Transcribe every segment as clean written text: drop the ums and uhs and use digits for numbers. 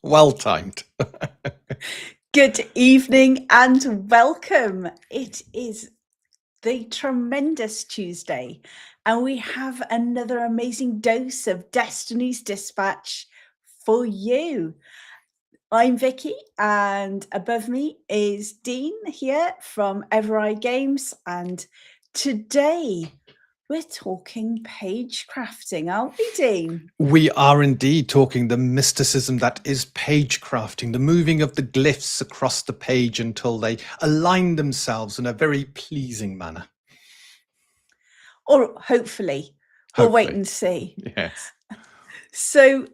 Well timed. Good evening and welcome. It is the tremendous Tuesday, and we have another amazing dose of Destiny's Dispatch for you. I'm Vicky, and above me is Dean here from Evereye Games, and today we're talking page crafting, aren't we, Dean? We are indeed talking the mysticism that is page crafting, the moving of the glyphs across the page until they align themselves in a very pleasing manner. Or hopefully. We'll wait and see. Yes. So,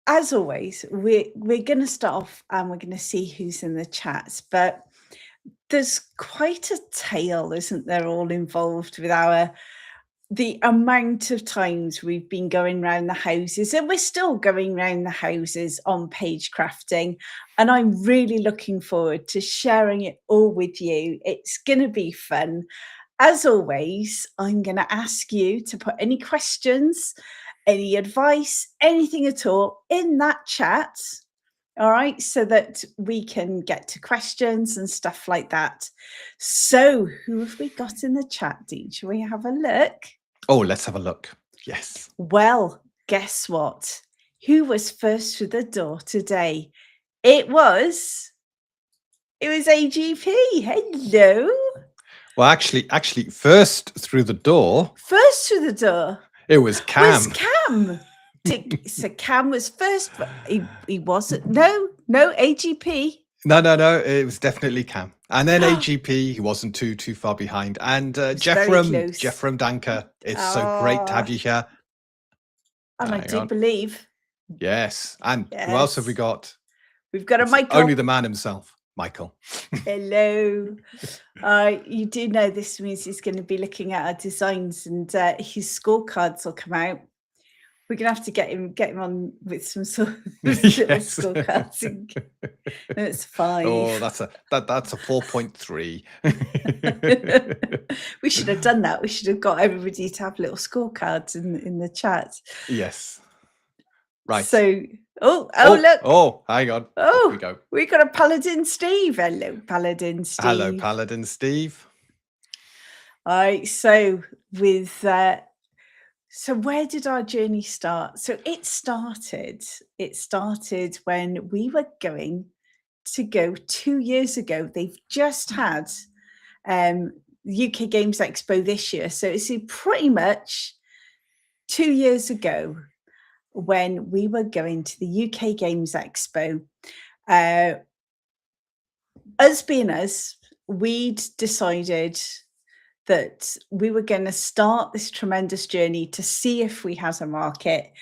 as always, we're going to start off and we're going to see who's in the chats. But there's quite a tale, isn't there, all involved with the amount of times we've been going around the houses, and we're still going around the houses on page crafting. And I'm really looking forward to sharing it all with you. It's going to be fun. As always, I'm going to ask you to put any questions, any advice, anything at all in that chat. All right, so that we can get to questions and stuff like that. So, who have we got in the chat, Dean? Shall we have a look? Oh, let's have a look. Yes. Well, guess what? Who was first through the door today? It was AGP. Hello. Well, actually, first through the door. First through the door. It was Cam. So Cam was first, but he wasn't. No, AGP. No. It was definitely Cam. And then AGP, he wasn't too far behind. And Jeffrem Danker, it's so great to have you here. And I do believe. Yes. And who else have we got? We've got a Michael. Only the man himself, Michael. Hello. You do know this means he's going to be looking at our designs, and his scorecards will come out. We're gonna have to get him on with some sort of scorecards. No, it's 5. Oh, that's a 4.3. We should have done that. We should have got everybody to have little scorecards in the chat. Yes. Right. So look. Oh, hang on. Oh, we got a Paladin Steve. Hello, Paladin Steve. Hello, Paladin Steve. All right. So with So where did our journey start? So it started when we were going to go 2 years ago. They've just had UK Games Expo this year. So it's pretty much 2 years ago when we were going to the UK Games Expo. Us being us, we'd decided that we were going to start this tremendous journey to see if we had a market.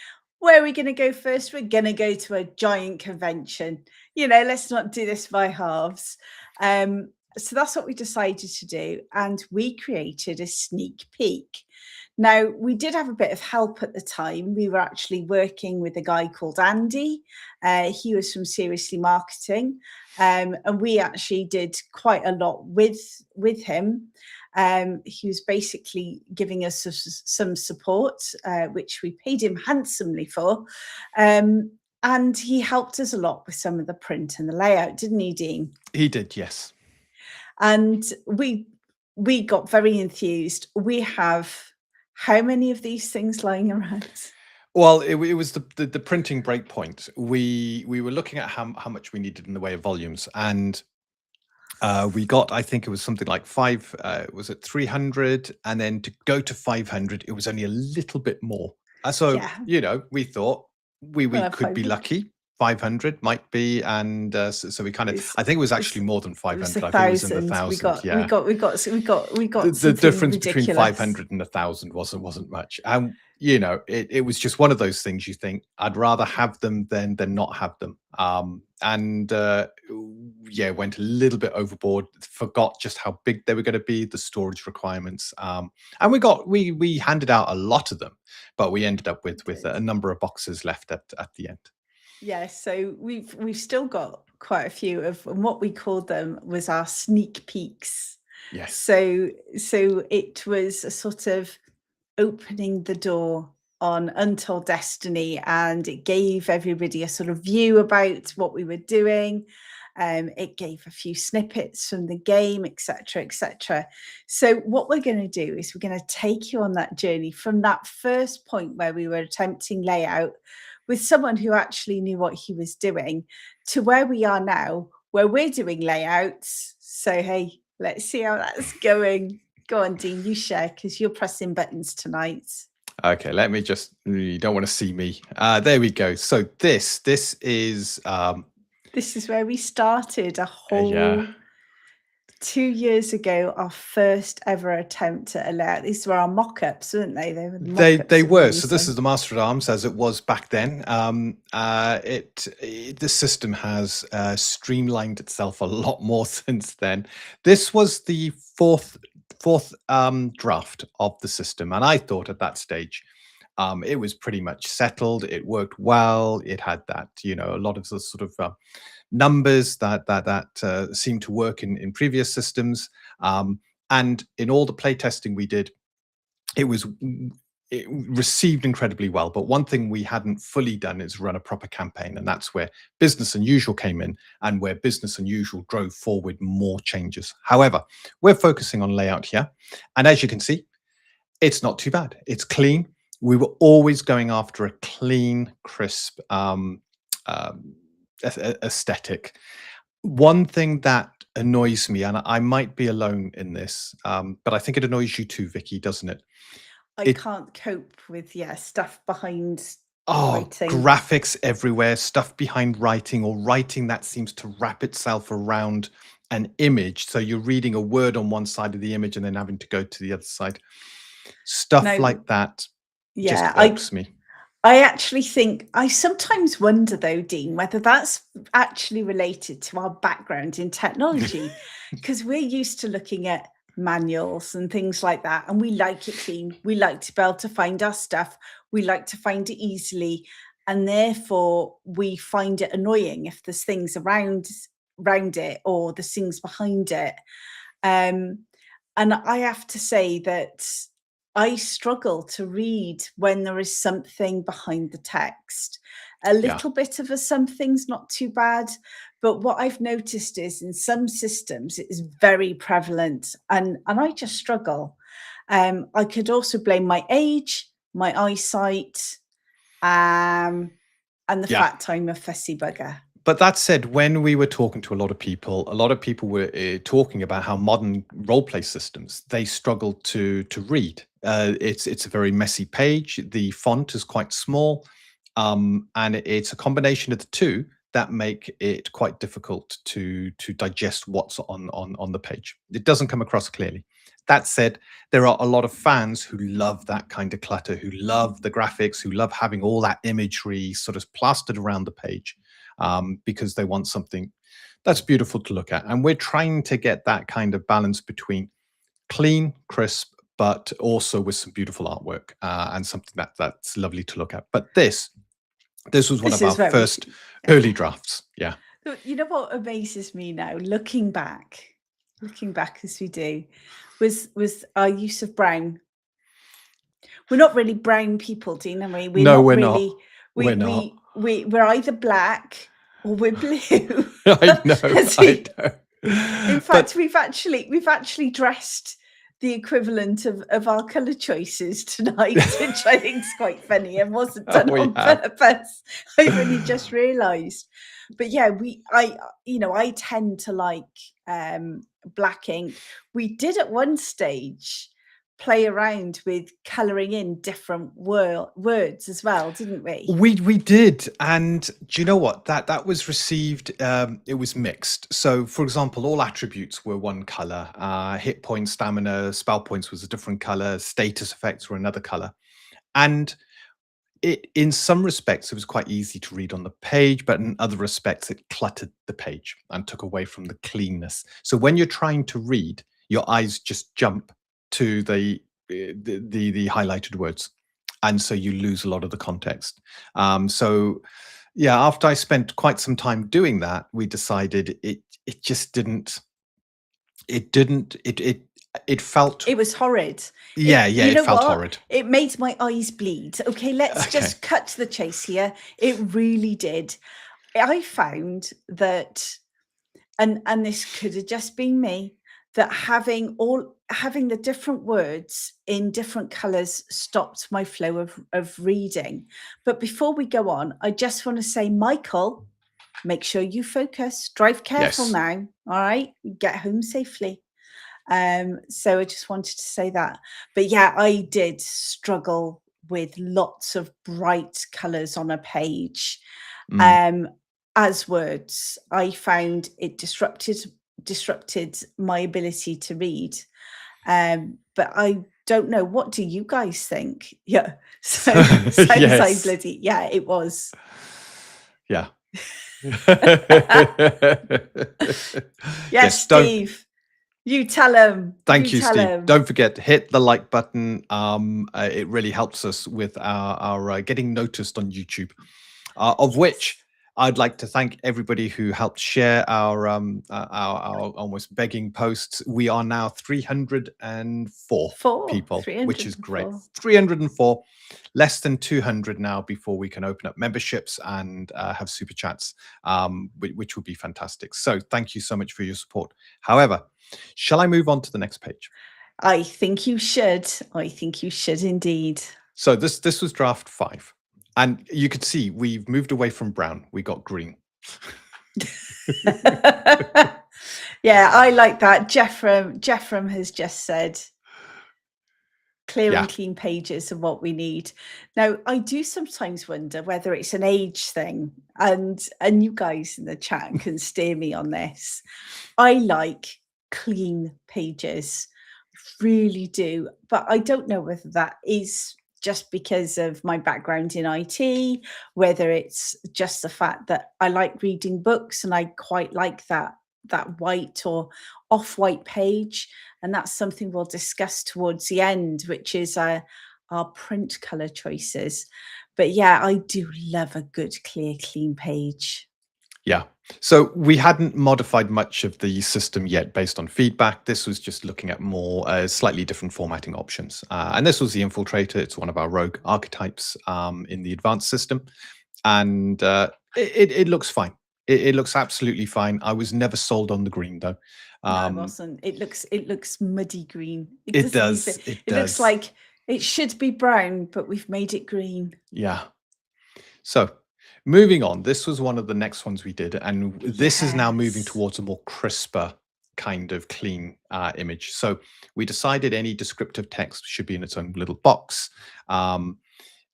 Where are we going to go first? We're going to go to a giant convention. Let's not do this by halves. So that's what we decided to do. And we created a sneak peek. Now, we did have a bit of help at the time. We were actually working with a guy called Andy. He was from Seriously Marketing. And we actually did quite a lot with him. He was basically giving us some support, which we paid him handsomely for. And he helped us a lot with some of the print and the layout, didn't he, Dean? He did, yes. And we got very enthused. We have how many of these things lying around? Well, it was the printing breakpoint. We were looking at how much we needed in the way of volumes, and we got, I think it was something like 300, and then to go to 500, it was only a little bit more. So we thought we could be lucky. 500 might be, and so we kind of. I think it was actually more than 500. I think it was in the 1,000. We got the difference ridiculous. Between 500 and 1,000 wasn't much, and it was just one of those things. You think I'd rather have them than not have them. Went a little bit overboard. Forgot just how big they were going to be, the storage requirements, and we handed out a lot of them, but we ended up with a number of boxes left at the end. Yeah, so we've still got quite a few of, and what we called them was our sneak peeks. Yes. So it was a sort of opening the door on Untold Destiny, and it gave everybody a sort of view about what we were doing. It gave a few snippets from the game, etc., etc. So what we're going to do is we're going to take you on that journey from that first point where we were attempting layout with someone who actually knew what he was doing to where we are now, where we're doing layouts. So, hey, let's see how that's going. Go on, Dean, you share, because you're pressing buttons tonight. Okay, let me just, you don't want to see me. There we go. So this is This is where we started a whole yeah. 2 years ago, our first ever attempt at a layout. These were our mock-ups, weren't they? They were the They mock-ups that we were. were So this using. is the Master at Arms as it was back then. This system has streamlined itself a lot more since then. This was the fourth draft of the system, and I thought at that stage it was pretty much settled. It worked well. It had that, you know, a lot of the sort of numbers that seemed to work in previous systems, and in all the playtesting we did, it was it received incredibly well. But one thing we hadn't fully done is run a proper campaign, and that's where Business Unusual came in, and where Business Unusual drove forward more changes. However, we're focusing on layout here, and as you can see, it's not too bad. It's clean. We were always going after a clean, crisp aesthetic. One thing that annoys me, and I might be alone in this, but I think it annoys you too, Vicky, doesn't it? I can't cope with stuff behind writing. Graphics everywhere, stuff behind writing, or writing that seems to wrap itself around an image. So you're reading a word on one side of the image and then having to go to the other side. Stuff No, like that just yeah, irks me. I actually think, I sometimes wonder though, Dean, whether that's actually related to our background in technology, because we're used to looking at manuals and things like that, and we like it clean. We like to be able to find our stuff. We like to find it easily, and therefore we find it annoying if there's things around it or there's things behind it. And I have to say that I struggle to read when there is something behind the text. A little bit of a something's not too bad, but what I've noticed is in some systems it is very prevalent, and I just struggle. I could also blame my age, my eyesight, and the fact I'm a fussy bugger. But that said, when we were talking to a lot of people were talking about how modern role-play systems, they struggle to read. It's a very messy page. The font is quite small, and it's a combination of the two that make it quite difficult to digest what's on the page. It doesn't come across clearly. That said, there are a lot of fans who love that kind of clutter, who love the graphics, who love having all that imagery sort of plastered around the page. Because they want something that's beautiful to look at. And we're trying to get that kind of balance between clean, crisp, but also with some beautiful artwork and something that's lovely to look at. But this was one of our first early drafts. Yeah. You know what amazes me now, looking back as we do, was our use of brown. We're not really brown people, Dean, are we? We're no, not we're really. not. We're not. We're either black or we're blue. I know. In fact, we've actually dressed the equivalent of our colour choices tonight, which I think is quite funny and wasn't done on purpose. I've only just realised. But yeah, I tend to like black ink. We did at one stage play around with colouring in different words as well, didn't we? We did, and do you know what? That was received. It was mixed. So, for example, all attributes were one color. Hit points, stamina, spell points was a different color. Status effects were another color, and in some respects, it was quite easy to read on the page, but in other respects, it cluttered the page and took away from the cleanness. So when you're trying to read, your eyes just jump to the highlighted words, and so you lose a lot of the context. So yeah, after I spent quite some time doing that, we decided it just didn't. It felt, It was horrid. yeah, yeah, You it know felt what? horrid. It made my eyes bleed. Okay, let's Okay. just cut to the chase here. It really did. I found that, and this could have just been me, that having the different words in different colors stopped my flow of reading. But before we go on, I just want to say, Michael, make sure you focus. Drive careful Yes. now. All right, get home safely. So I just wanted to say that. But yeah, I did struggle with lots of bright colors on a page. Mm. As words, I found it disrupted my ability to read. But I don't know. What do you guys think? Yeah. So sounds like Yes. bloody, yeah, it was. Yeah. Yes, Don't. Steve. You tell him. Thank You you, tell Steve. him. Don't forget, hit the like button. It really helps us with our getting noticed on YouTube. Of which I'd like to thank everybody who helped share our almost begging posts. We are now 304 people, which is great. 304. 304, less than 200 now before we can open up memberships and have super chats, which would be fantastic. So thank you so much for your support. However, shall I move on to the next page? I think you should. I think you should indeed. So this was draft 5. And you could see we've moved away from brown. We got green. Yeah, I like that. Jeffrem has just said clear Yeah. and clean pages are what we need. Now, I do sometimes wonder whether it's an age thing, and you guys in the chat can steer me on this. I like clean pages, really do, but I don't know whether that is just because of my background in IT, whether it's just the fact that I like reading books and I quite like that white or off-white page, and that's something we'll discuss towards the end, which is our print color choices. But yeah, I do love a good clear clean page. Yeah. So we hadn't modified much of the system yet based on feedback. This was just looking at more slightly different formatting options. And this was the Infiltrator. It's one of our rogue archetypes in the advanced system. And it looks fine. It looks absolutely fine. I was never sold on the green, though. No, I wasn't. It looks muddy green. It does. It looks like it should be brown, but we've made it green. Yeah. So moving on, this was one of the next ones we did, and this is now moving towards a more crisper kind of clean image. So we decided any descriptive text should be in its own little box.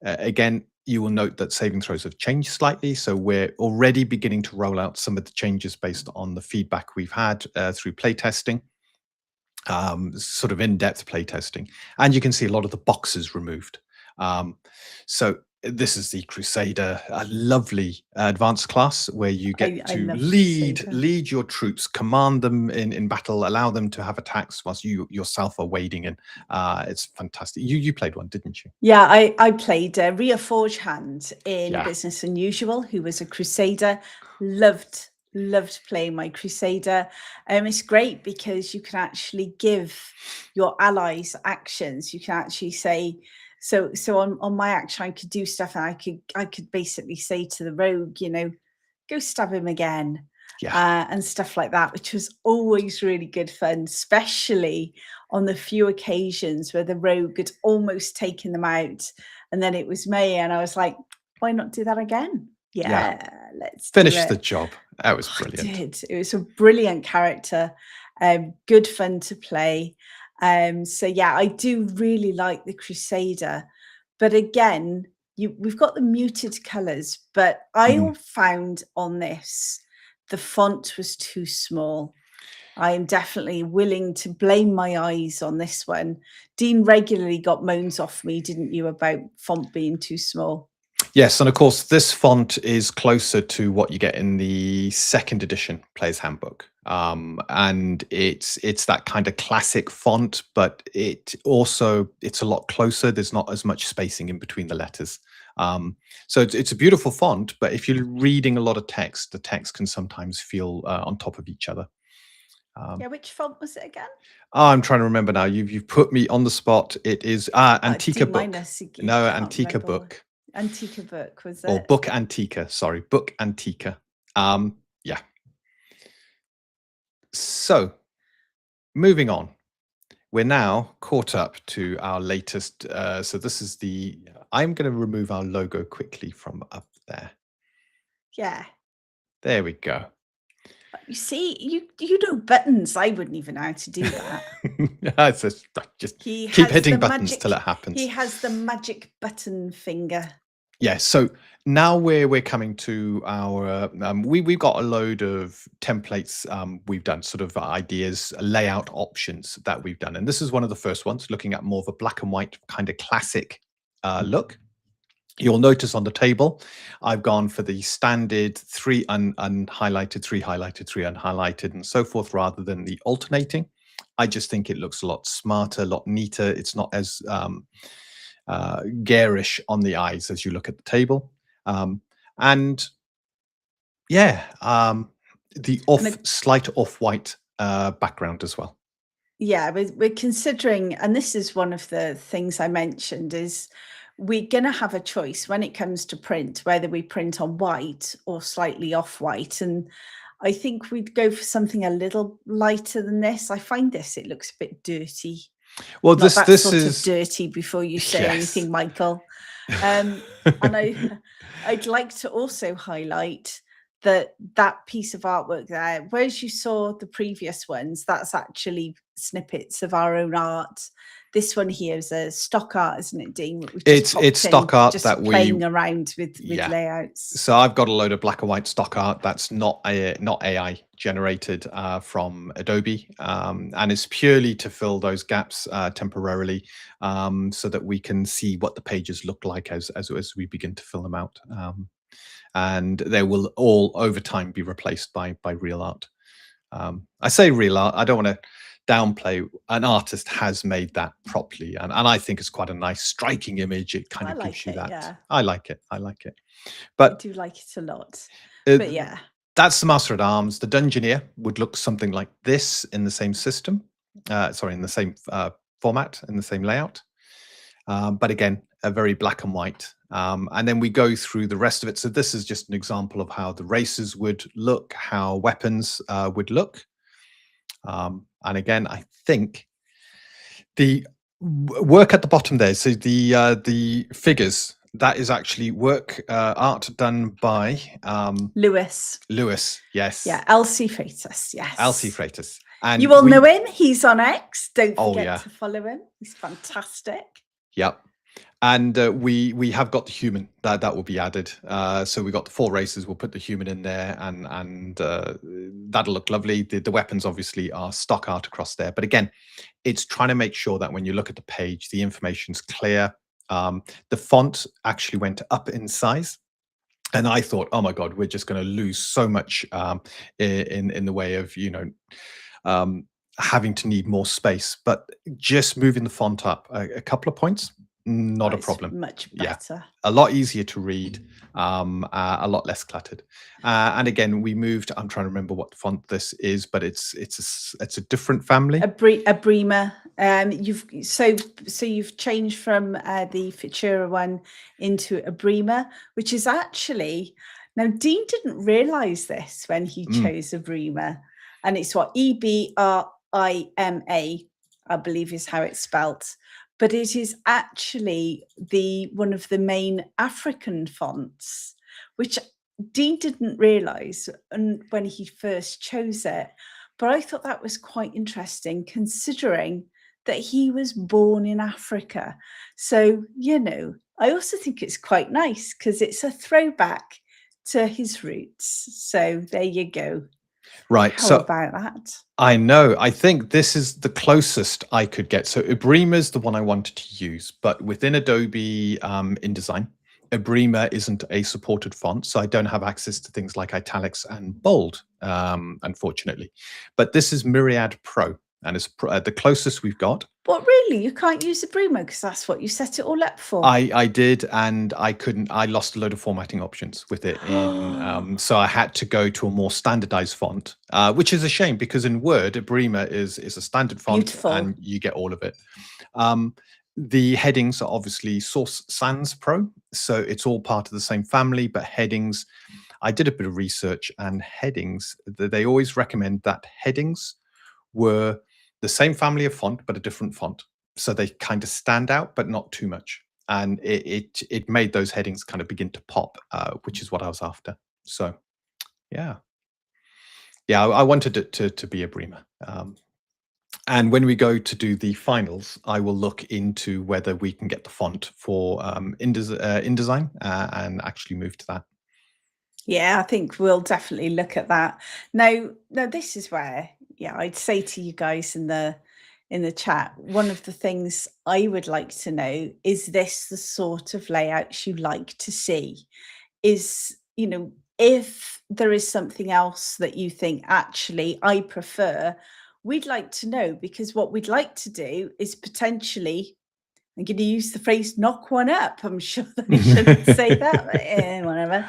Again, you will note that saving throws have changed slightly. So we're already beginning to roll out some of the changes based on the feedback we've had through playtesting, sort of in-depth playtesting. And you can see a lot of the boxes removed. So this is the Crusader, a lovely advanced class where you get to lead your troops, command them in battle, allow them to have attacks whilst you yourself are wading in. It's fantastic. You played one, didn't you? Yeah, I played Rhea Forgehand in Business Unusual, who was a Crusader. Loved playing my Crusader. It's great because you can actually give your allies actions. You can actually say, so on my action, I could do stuff, and I could basically say to the rogue, you know, go stab him again, and stuff like that, which was always really good fun, especially on the few occasions where the rogue had almost taken them out, and then it was me, and I was like, why not do that again? Let's finish the job. That was brilliant. I did. It was a brilliant character, good fun to play. So yeah, I do really like the Crusader, but again, we've got the muted colors, but I found on this the font was too small. I am definitely willing to blame my eyes on this one. Dean regularly got moans off me, didn't you, about font being too small? Yes, and of course, this font is closer to what you get in the 2nd edition Player's Handbook. And it's that kind of classic font, but it's a lot closer. There's not as much spacing in between the letters. So it's a beautiful font, but if you're reading a lot of text, the text can sometimes feel on top of each other. Yeah, which font was it again? Oh, I'm trying to remember now. You've put me on the spot. It is D Antica Book. minus. You No, can't Antica remember. Book Antica Book was or it? Book Antica. Sorry, Book Antica. Yeah. So moving on, we're now caught up to our latest. So this is the. I'm going to remove our logo quickly from up there. Yeah. There we go. You see, you know buttons. I wouldn't even know how to do that. Just He keep has hitting the buttons magic. till it happens. He has the magic button finger. Yeah, so now we're coming to our we've got a load of templates we've done, sort of ideas, layout options that we've done, and this is one of the first ones, looking at more of a black and white kind of classic look. You'll notice on the table, I've gone for the standard 3 unhighlighted, 3 highlighted, 3 unhighlighted, and so forth, rather than the alternating. I just think it looks a lot smarter, a lot neater. It's not as garish on the eyes as you look at the table. And yeah, the slight off-white background as well. Yeah, we're considering, and this is one of the things I mentioned, is we're going to have a choice when it comes to print, whether we print on white or slightly off white. And I think we'd go for something a little lighter than this. I find it looks a bit dirty. Well, Not that this sort is of dirty before you say yes. anything, Michael. And I'd like to also highlight that piece of artwork there, whereas you saw the previous ones, that's actually snippets of our own art. This one here is a stock art, isn't it, Dean? It's stock art just that playing around with yeah. layouts. So I've got a load of black and white stock art that's not AI generated from Adobe, and it's purely to fill those gaps temporarily, so that we can see what the pages look like as we begin to fill them out. And they will all over time be replaced by real art. I say real art, I don't want to downplay. An artist has made that properly, and I think it's quite a nice, striking image. It kind of gives you that. Yeah. I like it. But I do like it a lot. But yeah, that's the Master at Arms. The Dungeoneer would look something like this in the same system. Sorry, in the same format, in the same layout. But again, a very black and white. And then we go through the rest of it. So this is just an example of how the races would look, how weapons would look. And again, I think the work at the bottom there, so the figures, that is actually art done by Lewis. Yes. Yeah, Elsie Freitas. Yes. Elsie Freitas. And you all know him. He's on X. Don't forget to follow him. He's fantastic. Yep. And we have got the human that will be added. So we got the 4 races. We'll put the human in there, and that'll look lovely. The weapons obviously are stock art across there. But again, it's trying to make sure that when you look at the page, the information's clear. The font actually went up in size. And I thought, oh my God, we're just going to lose so much in the way of, having to need more space. But just moving the font up a couple of points, not a problem. Much better. Yeah, a lot easier to read, a lot less cluttered. And again, we moved. I'm trying to remember what font this is, but it's a different family. A Bremer. You've changed from the Futura one into a Bremer, which is actually, now Dean didn't realize this when he chose a Bremer, and it's what EBRIMA, I believe is how it's spelt. But it is actually one of the main African fonts, which Dean didn't realize when he first chose it. But I thought that was quite interesting, considering that he was born in Africa. So, I also think it's quite nice because it's a throwback to his roots. So there you go. Right. How about that? I know. I think this is the closest I could get. So Ibrima is the one I wanted to use, but within Adobe InDesign, Ibrima isn't a supported font, so I don't have access to things like italics and bold, unfortunately. But this is Myriad Pro. and it's the closest we've got. What, really? You can't use the Brimo because that's what you set it all up for? I did, and I couldn't. I lost a load of formatting options with it so I had to go to a more standardized font, which is a shame because in Word, Brima is a standard font, Beautiful. and you get all of it. The headings are obviously Source Sans Pro, so it's all part of the same family. But headings, I did a bit of research, and headings, they always recommend that headings were the same family of font but a different font, so they kind of stand out but not too much, and it made those headings kind of begin to pop, which is what I was after. So yeah, I wanted it to be a Bremer. And when we go to do the finals, I will look into whether we can get the font for InDesign and actually move to that. Yeah, I think we'll definitely look at that. Now, this is where, I'd say to you guys in the chat, one of the things I would like to know, is this the sort of layouts you like to see? Is, if there is something else that you think actually I prefer, we'd like to know, because what we'd like to do is potentially, I'm going to use the phrase knock one up. I'm sure that I shouldn't say that, but whatever.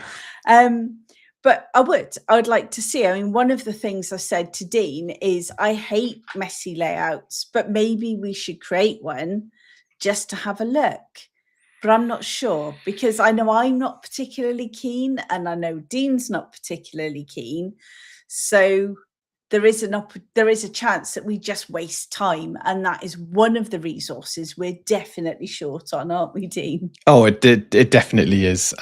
But I would like to see. I mean, one of the things I said to Dean is I hate messy layouts, but maybe we should create one just to have a look. But I'm not sure, because I know I'm not particularly keen, and I know Dean's not particularly keen. So there is a chance that we just waste time, and that is one of the resources we're definitely short on, aren't we, Dean? Oh, it definitely is.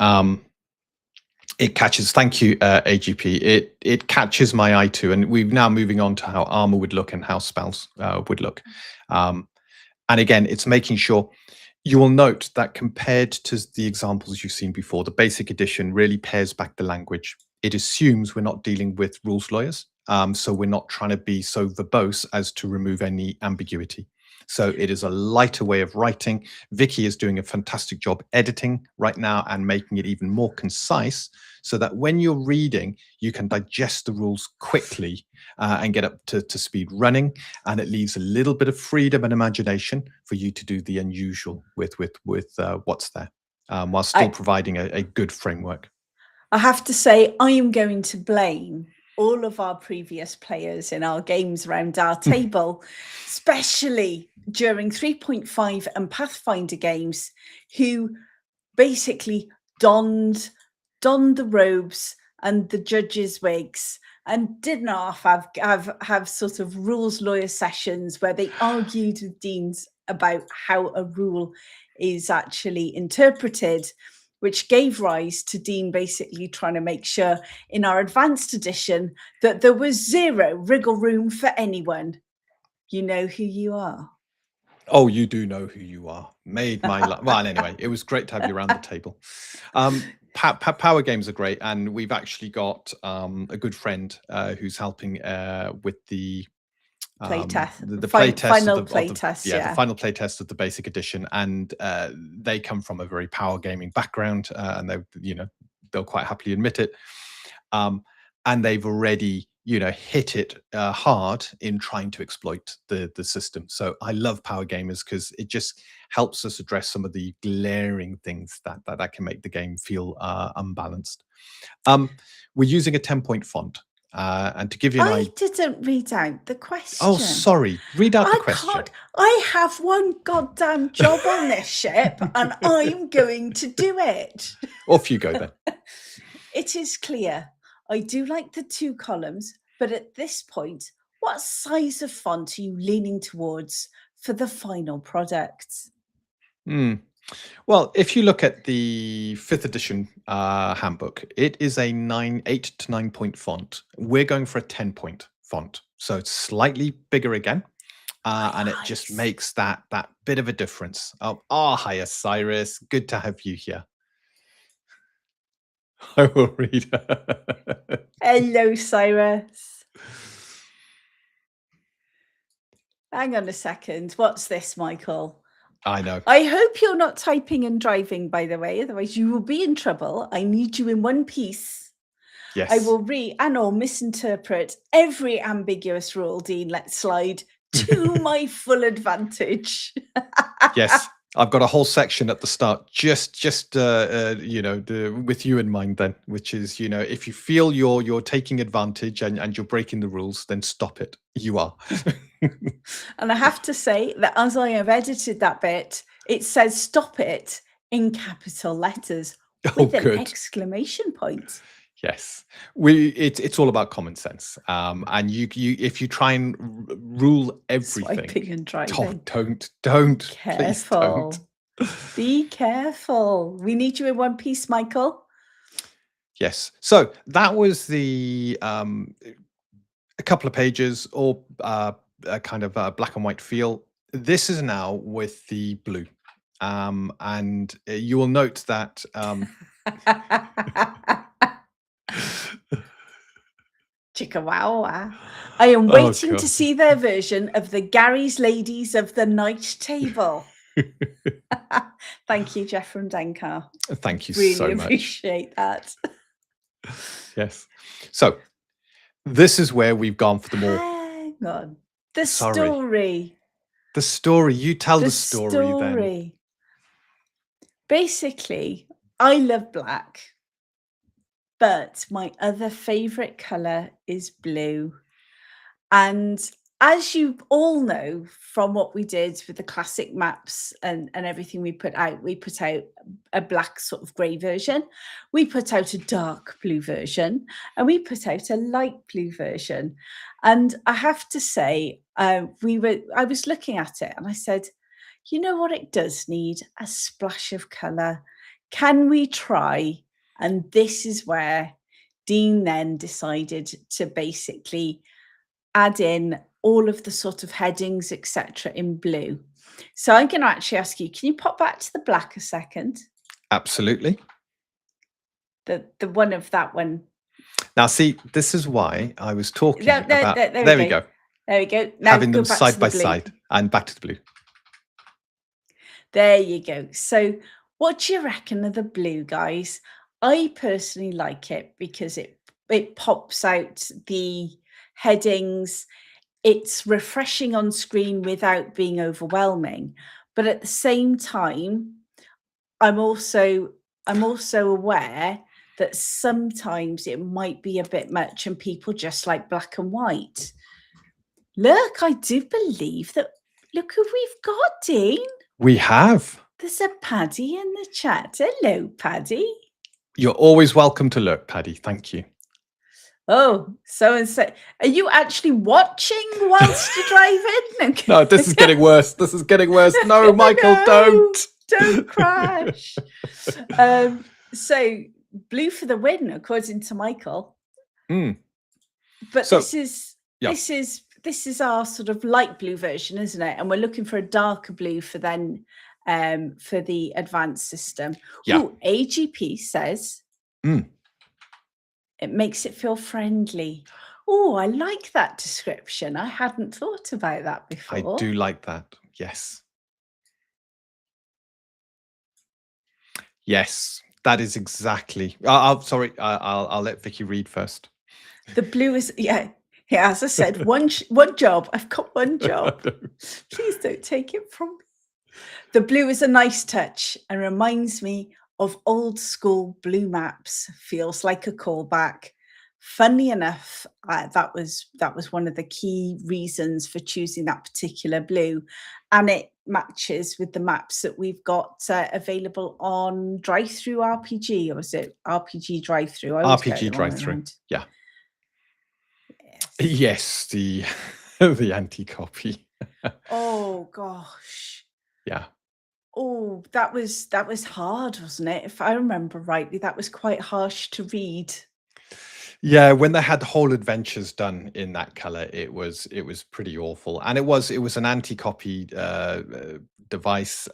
It catches, thank you, AGP. It catches my eye too, and we're now moving on to how armor would look and how spells would look. And again, it's making sure. You will note that compared to the examples you've seen before, the basic edition really pares back the language. It assumes we're not dealing with rules lawyers, so we're not trying to be so verbose as to remove any ambiguity. So it is a lighter way of writing. Vicky is doing a fantastic job editing right now and making it even more concise, so that when you're reading, you can digest the rules quickly and get up to speed running. And it leaves a little bit of freedom and imagination for you to do the unusual with what's there, while still providing a good framework. I have to say, I am going to blame all of our previous players in our games around our table, especially during 3.5 and Pathfinder games, who basically donned the robes and the judges' wigs and did not have sort of rules lawyer sessions where they argued with deans about how a rule is actually interpreted, which gave rise to Dean basically trying to make sure in our advanced edition that there was zero wriggle room for anyone. You know who you are. Oh, you do know who you are. Made my life. Well, anyway, it was great to have you around the table. Power games are great, and we've actually got a good friend who's helping with the playtest, the playtest, final playtest, the final playtest of the basic edition, and they come from a very power gaming background, and they'll quite happily admit it, and they've already hit it hard in trying to exploit the system. So I love power gamers because it just helps us address some of the glaring things that can make the game feel unbalanced. We're using a 10-point font. And to give you I didn't read out the question. Oh, sorry. Read out the question. I have one goddamn job on this ship, and I'm going to do it. Off you go then. It is clear. I do like the 2 columns, but at this point, what size of font are you leaning towards for the final product? Well, if you look at the 5th edition handbook, it is a 8 to 9 point font. We're going for a 10-point font, so it's slightly bigger again, and it just makes that bit of a difference. Oh, hiya, Cyrus. Good to have you here. I will read. Hello, Cyrus. Hang on a second. What's this, Michael? I know. I hope you're not typing and driving, by the way. Otherwise, you will be in trouble. I need you in one piece. Yes. I will read and or misinterpret every ambiguous rule, Dean. Let's slide to my full advantage. Yes, I've got a whole section at the start, just with you in mind, then, which is, if you feel you're taking advantage and you're breaking the rules, then stop it. You are. And I have to say that as I have edited that bit, it says "stop it" in capital letters Oh, with an good. exclamation point. Yes, it's all about common sense. And you if you try and rule everything, Swiping and driving. don't, please don't. Careful. Be careful. We need you in one piece, Michael. Yes. So that was a couple of pages, or a kind of black and white feel. This is now with the blue, and you will note that. Chicka wow wow. I am waiting to see their version of the Gary's Ladies of the Night Table. Thank you, Jeff from Dencar. Thank you Really so much. appreciate that. Yes. So this is where we've gone for the more. Hang on. The Sorry. story. The story. You tell the story then. Basically, I love black, but my other favorite color is blue. And as you all know from what we did with the classic maps and everything we put out a black sort of grey version, we put out a dark blue version, and we put out a light blue version. And I have to say, I was looking at it and I said, you know what, it does need a splash of colour. Can we try? And this is where Dean then decided to basically add in all of the sort of headings, etc., in blue. So I'm going to actually ask you, can you pop back to the black a second? Absolutely. The one of that one. Now, see, this is why I was talking about. There we go. There we go. Now having them side by side and back to the blue. There you go. So what do you reckon of the blue, guys? I personally like it because it pops out the headings. It's refreshing on screen without being overwhelming. But at the same time, I'm also aware that sometimes it might be a bit much and people just like black and white. Look, I do believe that. Look who we've got, Dean. We have. There's a Paddy in the chat. Hello, Paddy. You're always welcome to look, Paddy. Thank you. Oh, so and so. Are you actually watching whilst you're driving? No, this is getting worse. This is getting worse. No, Michael, don't crash. So blue for the win, according to Michael. But so, this is our sort of light blue version, isn't it? And we're looking for a darker blue for then for the advanced system. Yeah. Ooh, AGP says it makes it feel friendly. Oh, I like that description. I hadn't thought about that before. I do like that. Yes. Yes, that is exactly. I'll let Vicky read first. The blue is yeah. As I said, one job. I've got one job. Please don't take it from me. The blue is a nice touch and reminds me of old school blue maps. Feels like a callback. Funny enough, that was one of the key reasons for choosing that particular blue, and it matches with the maps that we've got available on Drive-Through RPG, or is it RPG Drive-Through? RPG Drive-Through. Yeah. Yes, the anti-copy. Oh gosh. Yeah. Oh, that was hard, wasn't it? If I remember rightly, that was quite harsh to read. Yeah, when they had the whole adventures done in that color, it was pretty awful, and it was an anti-copy device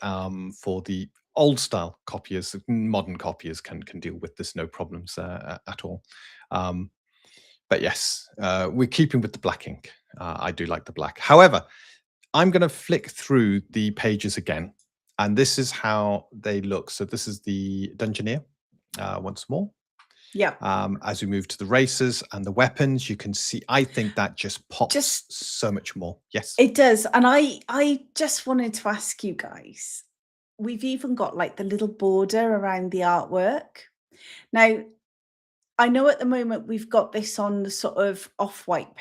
for the old style copiers. Modern copiers can deal with this no problems at all. But yes, we're keeping with the black ink. I do like the black. However, I'm going to flick through the pages again, and this is how they look. So this is the Dungeoneer once more. Yeah. As we move to the racers and the weapons, you can see, I think that just pops Just so much more. Yes. it does. And I just wanted to ask you guys, we've even got like the little border around the artwork. Now, I know at the moment we've got this on the sort of off-white,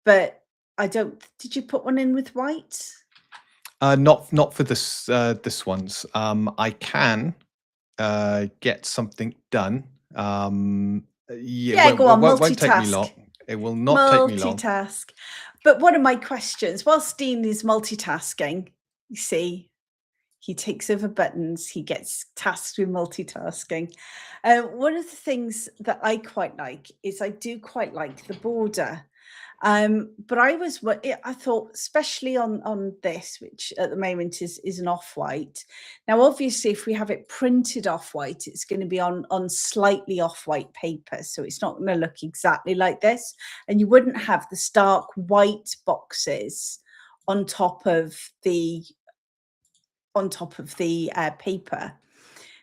but I don't did you put one in with white? Not for this one's. I can get something done. Yeah, Yeah, go on, won't take me multitask. long. It will not take me long. Multitask. But one of my questions, whilst Dean is multitasking, you see, he takes over buttons, he gets tasked with multitasking. One of the things that I quite like is I do quite like the border. But I thought, especially on this, which at the moment is an off-white. Now, obviously, if we have it printed off-white, it's going to be on slightly off-white paper, so it's not going to look exactly like this, and you wouldn't have the stark white boxes on top of the paper.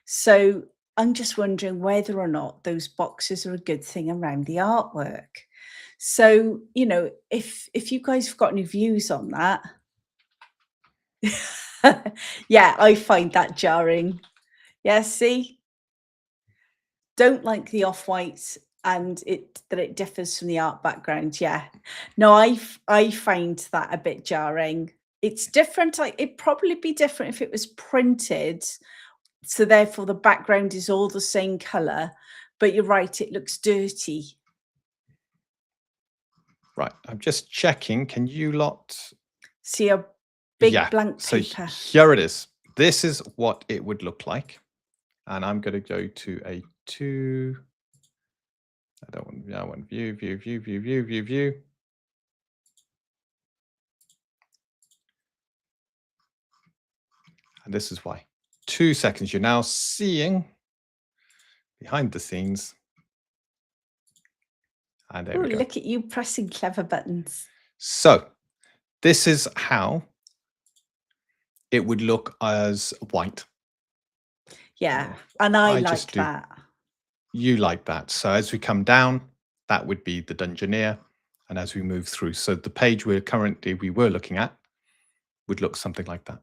So I'm just wondering whether or not those boxes are a good thing around the artwork. So, if you guys have got any views on that. Yeah, I find that jarring. Yeah, see? Don't like the off-white and that it differs from the art background. Yeah. No, I find that a bit jarring. It's different. It'd probably be different if it was printed, so therefore the background is all the same color. But you're right, it looks dirty. Right, I'm just checking. Can you lot See a big Yeah. blank So paper. here it is. This is what it would look like. And I'm going to go to a 2. I want view. And this is why. 2 seconds. You're now seeing behind the scenes. And there Ooh, we go. look at you pressing clever buttons. So this is how it would look as white. Yeah, and I like just do. that. You like that. So as we come down, that would be the Dungeoneer. And as we move through, so the page we were looking at would look something like that.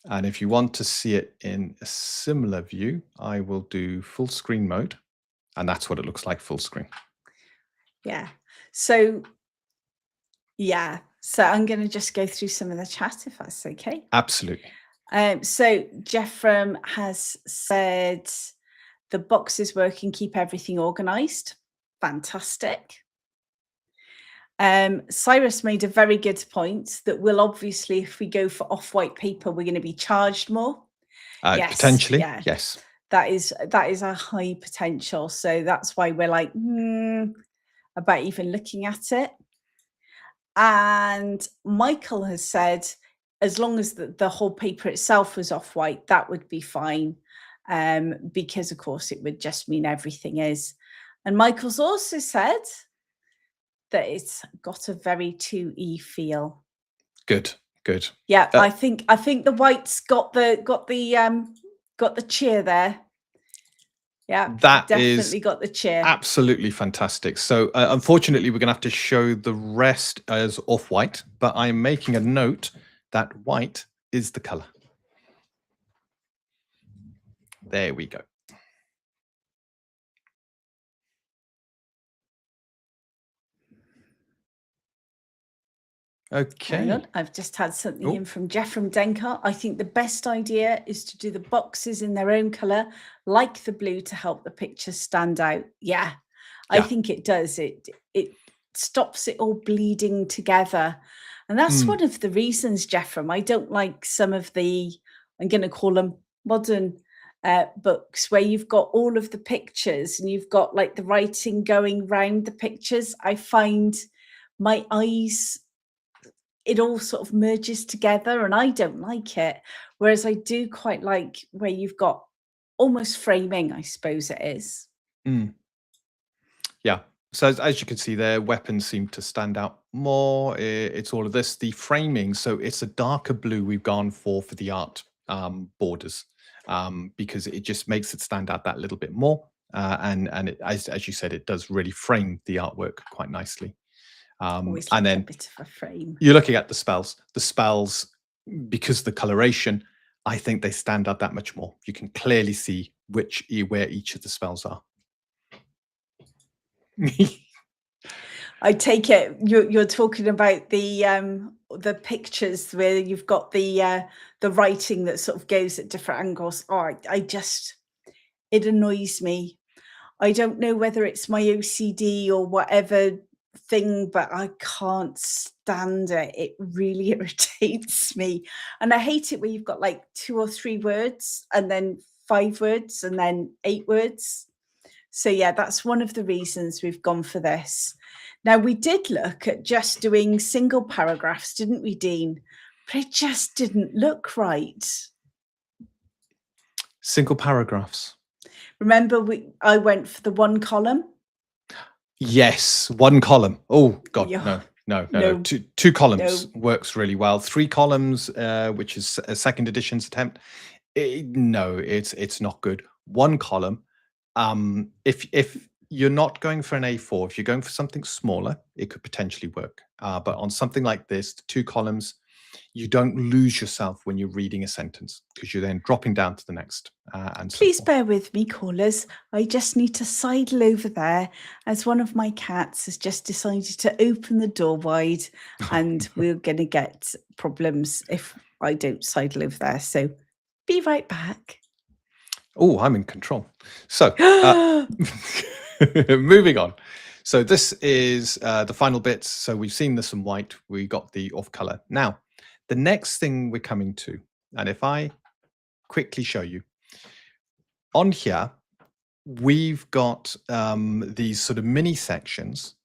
And if you want to see it in a similar view, I will do full screen mode. And that's what it looks like full screen. Yeah. So, yeah. So I'm going to just go through some of the chat if that's okay. Absolutely. So Jeffrem has said the boxes work and keep everything organized. Fantastic. Cyrus made a very good point that we'll obviously, if we go for off-white paper, we're going to be charged more. Yes, potentially, yeah. yes. That is a high potential. So that's why we're like, about even looking at it. And Michael has said, as long as the whole paper itself was off-white, that would be fine. Because of course it would just mean everything is. And Michael's also said that it's got a very 2E feel. Good. Yeah, I think the white's got the cheer there. Yeah, that definitely is got the cheer. Absolutely fantastic. So unfortunately, we're going to have to show the rest as off-white, but I'm making a note that white is the color. There we go. Okay. Hang on, I've just had something in from Jeff from Denker. I think the best idea is to do the boxes in their own color, like the blue, to help the pictures stand out. Yeah, I think it does. It stops it all bleeding together. And that's one of the reasons, Jeffrem, I don't like some of the, I'm going to call them modern books, where you've got all of the pictures and you've got like the writing going round the pictures. I find my eyes, it all sort of merges together and I don't like it. Whereas I do quite like where you've got almost framing, I suppose it is. Yeah. So as you can see there, weapons seem to stand out more. It's all of this, the framing. So it's a darker blue we've gone for the art borders, because it just makes it stand out that little bit more. And it, as you said, it does really frame the artwork quite nicely. Always And like a then bit of a frame. you're looking at the spells. The spells, because the coloration, I think they stand out that much more. You can clearly see where each of the spells are. I take it you're talking about the pictures where you've got the writing that sort of goes at different angles. Oh, it annoys me. I don't know whether it's my OCD or whatever thing, but I can't stand it. It really irritates me. And I hate it where you've got like 2 or 3 words and then 5 words and then 8 words. So yeah, that's one of the reasons we've gone for this. Now, we did look at just doing single paragraphs, didn't we, Dean? But it just didn't look right. Single paragraphs. Remember, I went for the 1 column. Yes, 1 column. Oh God, Yeah. no. Two columns works really well. 3 columns, which is a second edition's attempt. No, it's not good. 1 column. If you're not going for an A4, if you're going for something smaller, it could potentially work. But on something like this, 2 columns, you don't lose yourself when you're reading a sentence because you're then dropping down to the next. And please so bear with me, callers. I just need to sidle over there as one of my cats has just decided to open the door wide, and we're going to get problems if I don't sidle over there. So be right back. Oh, I'm in control. So moving on. So this is the final bit. So we've seen this in white. We got the off color. Now, the next thing we're coming to, and if I quickly show you, on here, we've got these sort of mini sections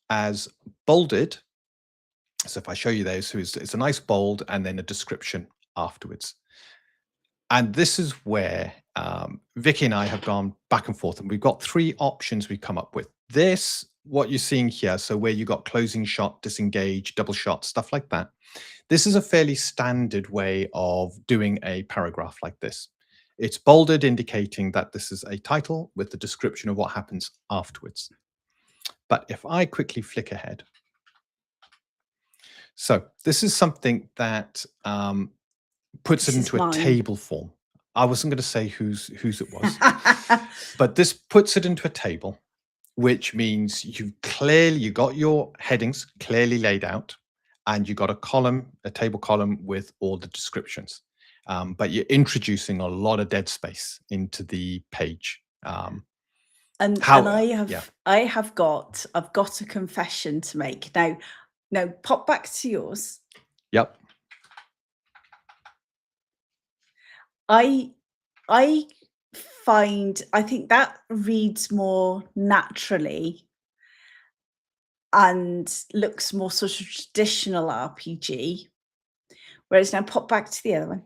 as bolded. So if I show you those, so it's a nice bold and then a description afterwards. And this is where Vicky and I have gone back and forth, and we've got 3 options we've come up with. This, what you're seeing here, so where you got closing shot, disengage, double shot, stuff like that. This is a fairly standard way of doing a paragraph like this. It's bolded, indicating that this is a title with the description of what happens afterwards. But if I quickly flick ahead. So this is something that puts it into a table form. I wasn't going to say whose it was, but this puts it into a table, which means you got your headings clearly laid out, and you got a table column with all the descriptions. But you're introducing a lot of dead space into the page. And I've got a confession to make now. Now pop back to yours. Yep. I think that reads more naturally and looks more sort of traditional RPG. Whereas now pop back to the other one.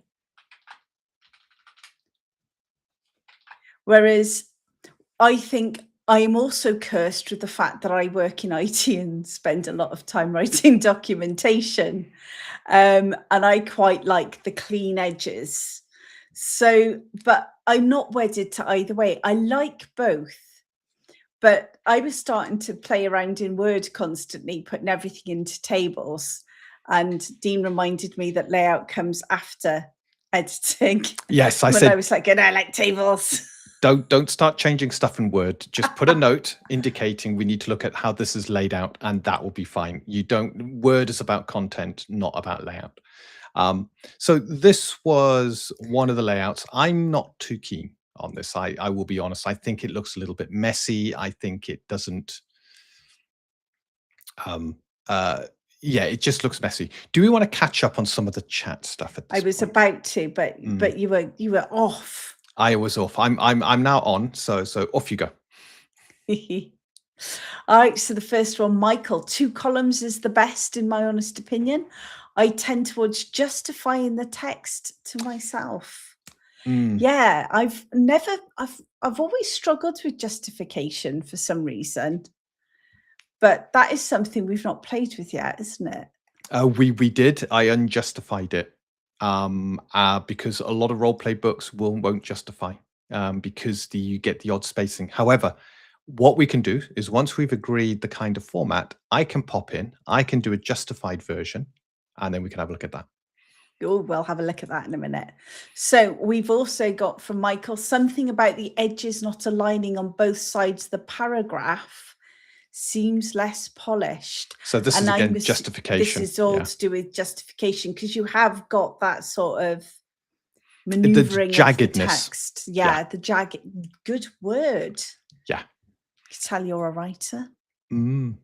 Whereas I think I am also cursed with the fact that I work in IT and spend a lot of time writing documentation. And I quite like the clean edges. So, but I'm not wedded to either way. I like both. But I was starting to play around in Word constantly, putting everything into tables. And Dean reminded me that layout comes after editing. Yes, I was like, I like tables. Don't start changing stuff in Word. Just put a note indicating we need to look at how this is laid out, and that will be fine. Word is about content, not about layout. So this was one of the layouts. I'm not too keen on this. I will be honest. I think it looks a little bit messy. I think it doesn't. Yeah, it just looks messy. Do we want to catch up on some of the chat stuff at this I was point? about to, but you were off. I was off. I'm now on. So off you go. All right. So the first one, Michael, 2 columns is the best in my honest opinion. I tend towards justifying the text to myself. Yeah, I've always struggled with justification for some reason, but that is something we've not played with yet, isn't it? We did. I unjustified it. because a lot of role play books won't justify, because you get the odd spacing. However, what we can do is once we've agreed the kind of format, I can pop in, I can do a justified version, and then we can have a look at that. Oh, we'll have a look at that in a minute. So we've also got from Michael something about the edges not aligning on both sides of the paragraph seems less polished. So this is again justification. This is all to do with justification because you have got that sort of The maneuvering of the jaggedness. text. Yeah, the jagged. Good word. Yeah. I can tell you're a writer. Mm.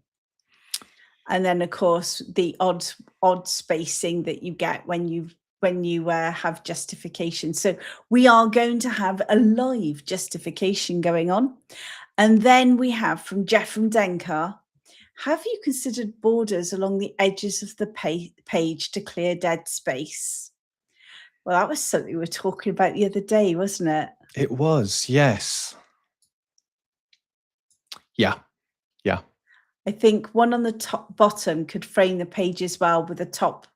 And then, of course, the odd spacing that you get when you have justification. So we are going to have a live justification going on. And then we have from Jeff from Denker, have you considered borders along the edges of the page to clear dead space? Well, that was something we were talking about the other day, wasn't it? It was, yes. Yeah. Yeah. I think one on the bottom could frame the page as well with a top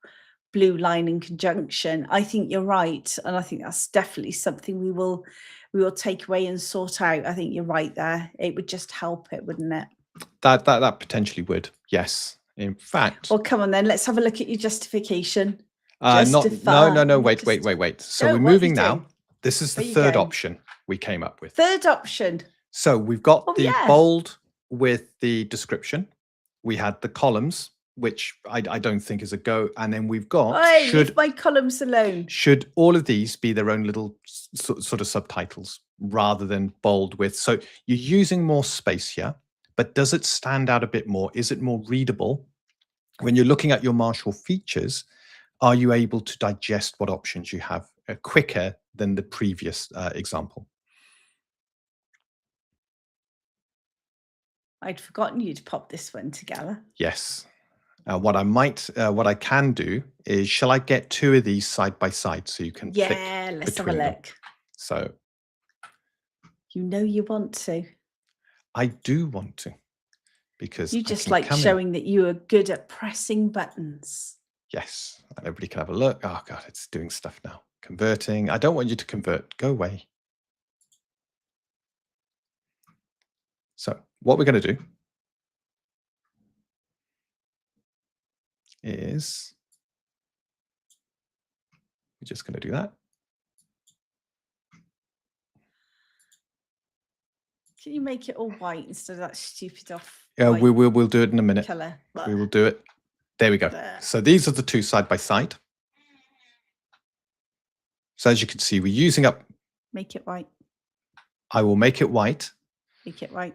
blue line in conjunction. I think you're right. And I think that's definitely something we will take away and sort out. I think you're right there. It would just help it, wouldn't it? That potentially would, yes. In fact. Well, come on then. Let's have a look at your justification. No, wait. So we're moving now. This is the third option we came up with. Third option. So we've got the bold with the description. We had the columns, which I don't think is a go. And then we've got leave my columns alone. Should all of these be their own little sort of subtitles rather than bold with? So you're using more space here, but does it stand out a bit more? Is it more readable? When you're looking at your Marshall features, are you able to digest what options you have quicker than the previous example? I'd forgotten you'd pop this one together. Yes. What I can do is, shall I get two of these side by side so you can click let's have a look. So you know you want to. I do want to, because you just like showing that you are good at pressing buttons. Yes, and everybody can have a look. Oh God, it's doing stuff now. Converting. I don't want you to convert. Go away. So what we're going to do is we're just going to do that. Can you make it all white instead of that stupid off? Yeah, we'll do it in a minute. Color. We will do it. There we go. So these are the two side by side. So as you can see, we're using up. Make it white. I will make it white. Make it white.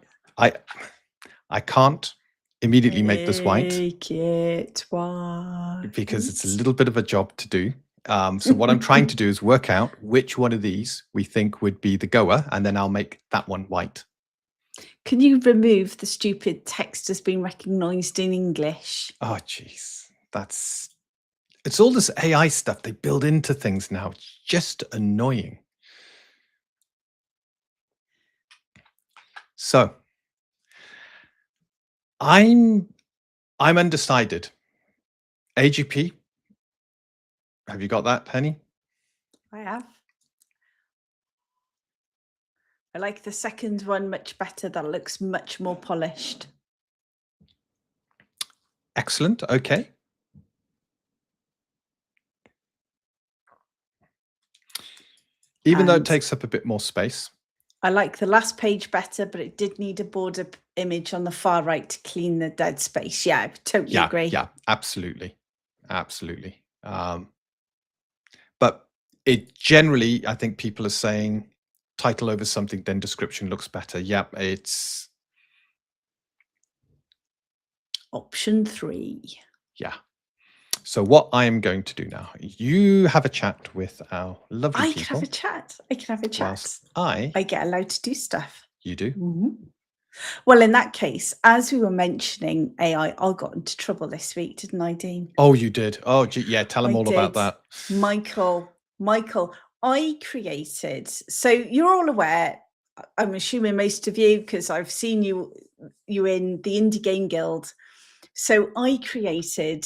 I can't immediately make this white. Make it white. Because it's a little bit of a job to do. So what I'm trying to do is work out which one of these we think would be the goer, and then I'll make that one white. Can you remove the stupid text as being recognized in English? Oh, jeez. It's all this AI stuff they build into things now. It's just annoying. So I'm undecided. AGP. Have you got that, Penny? I have. I like the second one much better. That looks much more polished. Excellent. Okay. Even though it takes up a bit more space. I like the last page better, but it did need a border image on the far right to clean the dead space. Yeah, I totally agree. Yeah, absolutely. Absolutely. But it generally, I think people are saying title over something, then description looks better. Yep, it's option 3. Yeah. So what I am going to do now, you have a chat with our lovely people. I can have a chat. I can have a chat. Whilst I get allowed to do stuff. You do? Mm-hmm. Well, in that case, as we were mentioning AI, I got into trouble this week, didn't I, Dean? Oh, you did? Oh, yeah. Tell them all about that. Michael, I created, so you're all aware, I'm assuming most of you, because I've seen you in the Indie Game Guild. So I created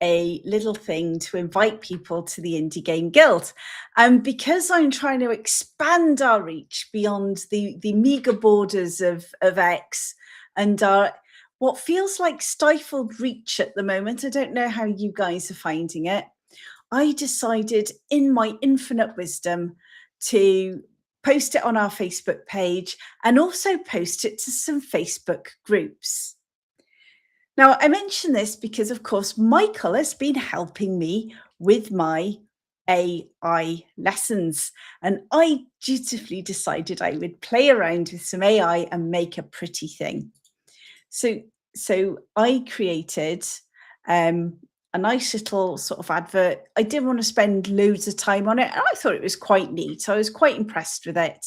a little thing to invite people to the Indie Game Guild. And because I'm trying to expand our reach beyond the meager borders of X and our what feels like stifled reach at the moment, I don't know how you guys are finding it, I decided in my infinite wisdom to post it on our Facebook page and also post it to some Facebook groups. Now, I mention this because, of course, Michael has been helping me with my AI lessons, and I dutifully decided I would play around with some AI and make a pretty thing. So I created a nice little sort of advert. I didn't want to spend loads of time on it, and I thought it was quite neat. I was quite impressed with it,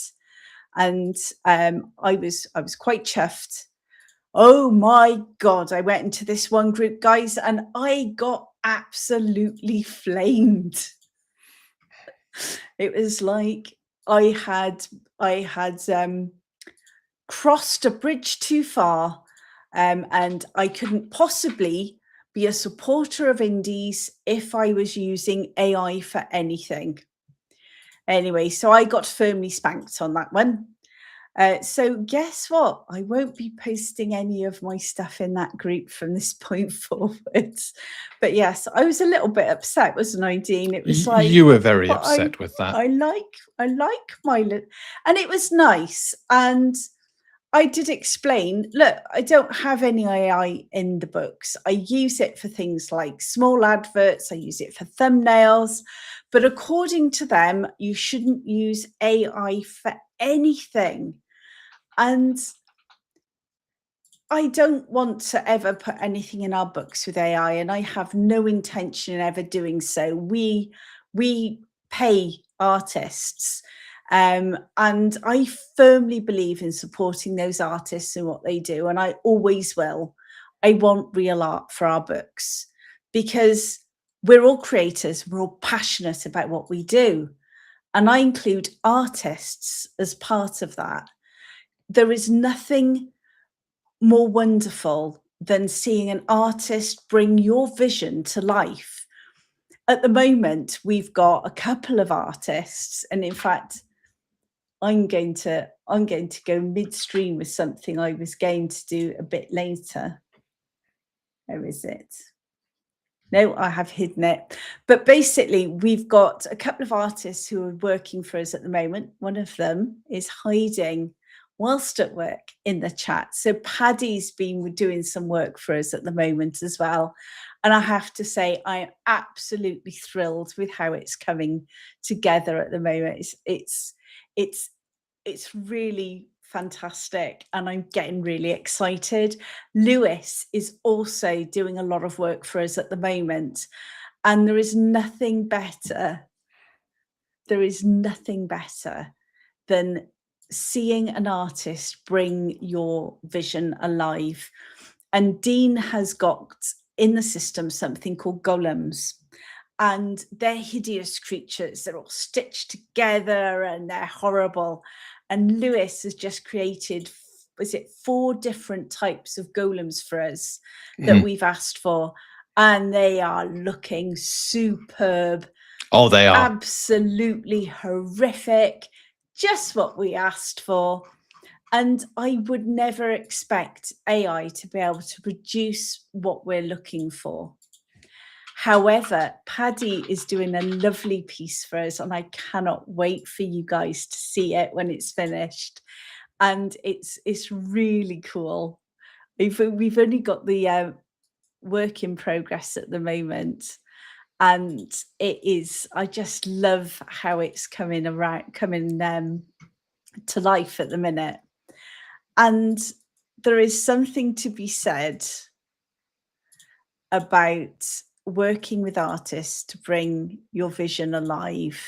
and I was quite chuffed. Oh my God, I went into this one group, guys, and I got absolutely flamed. It was like I had crossed a bridge too far, and I couldn't possibly be a supporter of indies if I was using AI for anything. Anyway, so I got firmly spanked on that one. So guess what? I won't be posting any of my stuff in that group from this point forward. But yes, I was a little bit upset, wasn't I, Dean? It was like You were very but upset with that. I like and it was nice. And I did explain, look, I don't have any AI in the books. I use it for things like small adverts. I use it for thumbnails. But according to them, you shouldn't use AI for anything. And I don't want to ever put anything in our books with AI, and I have no intention of ever doing so. We pay artists, and I firmly believe in supporting those artists and what they do, and I always will. I want real art for our books because we're all creators, we're all passionate about what we do, and I include artists as part of that. There is nothing more wonderful than seeing an artist bring your vision to life. At the moment, we've got a couple of artists, and in fact, I'm going to go midstream with something I was going to do a bit later. Where is it? No, I have hidden it. But basically, we've got a couple of artists who are working for us at the moment. One of them is hiding whilst at work in the chat. So Paddy's been doing some work for us at the moment as well. And I have to say, I am absolutely thrilled with how it's coming together at the moment. It's really fantastic, and I'm getting really excited. Lewis is also doing a lot of work for us at the moment, and there is nothing better than seeing an artist bring your vision alive. And Dean has got in the system something called golems, and they're hideous creatures. They're all stitched together and they're horrible. And Lewis has just created, was it 4 different types of golems for us that we've asked for, and they are looking superb. Oh, they are absolutely horrific, just what we asked for. And I would never expect AI to be able to produce what we're looking for. However, Paddy is doing a lovely piece for us, and I cannot wait for you guys to see it when it's finished. And it's really cool. We've only got the work in progress at the moment, and it is. I just love how it's coming to life at the minute. And there is something to be said about working with artists to bring your vision alive.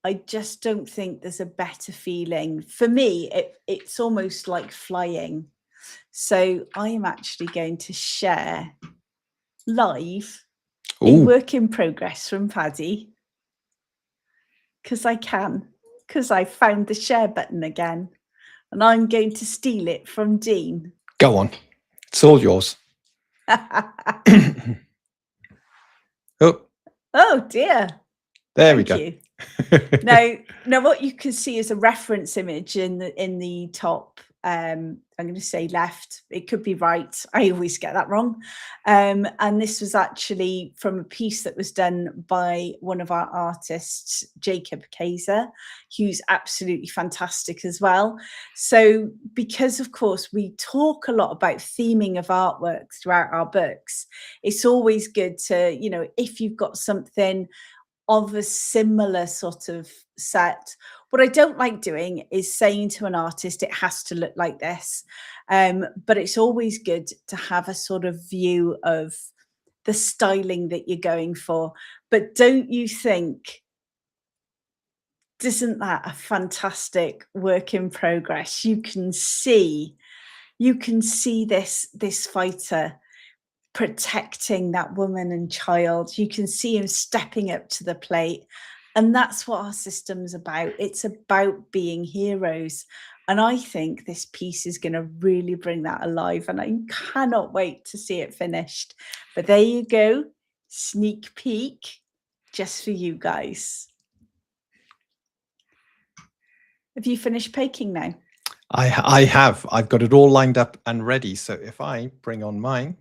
I just don't think there's a better feeling. For me, it's almost like flying. So I am actually going to share live a work in progress from Paddy, because I found the share button again, and I'm going to steal it from Dean. Go on. It's all yours. Oh dear. There we Thank go. you. Now what you can see is a reference image in the top. I'm going to say left. It could be right. I always get that wrong. And this was actually from a piece that was done by one of our artists, Jacob Kaiser, who's absolutely fantastic as well. So, because of course we talk a lot about theming of artwork throughout our books, it's always good to, if you've got something of a similar sort of set. What I don't like doing is saying to an artist, it has to look like this. But it's always good to have a sort of view of the styling that you're going for. But don't you think, isn't that a fantastic work in progress? You can see this fighter protecting that woman and child. You can see him stepping up to the plate. And that's what our system's about. It's about being heroes. And I think this piece is going to really bring that alive. And I cannot wait to see it finished. But there you go. Sneak peek just for you guys. Have you finished baking now? I have. I've got it all lined up and ready. So if I bring on mine,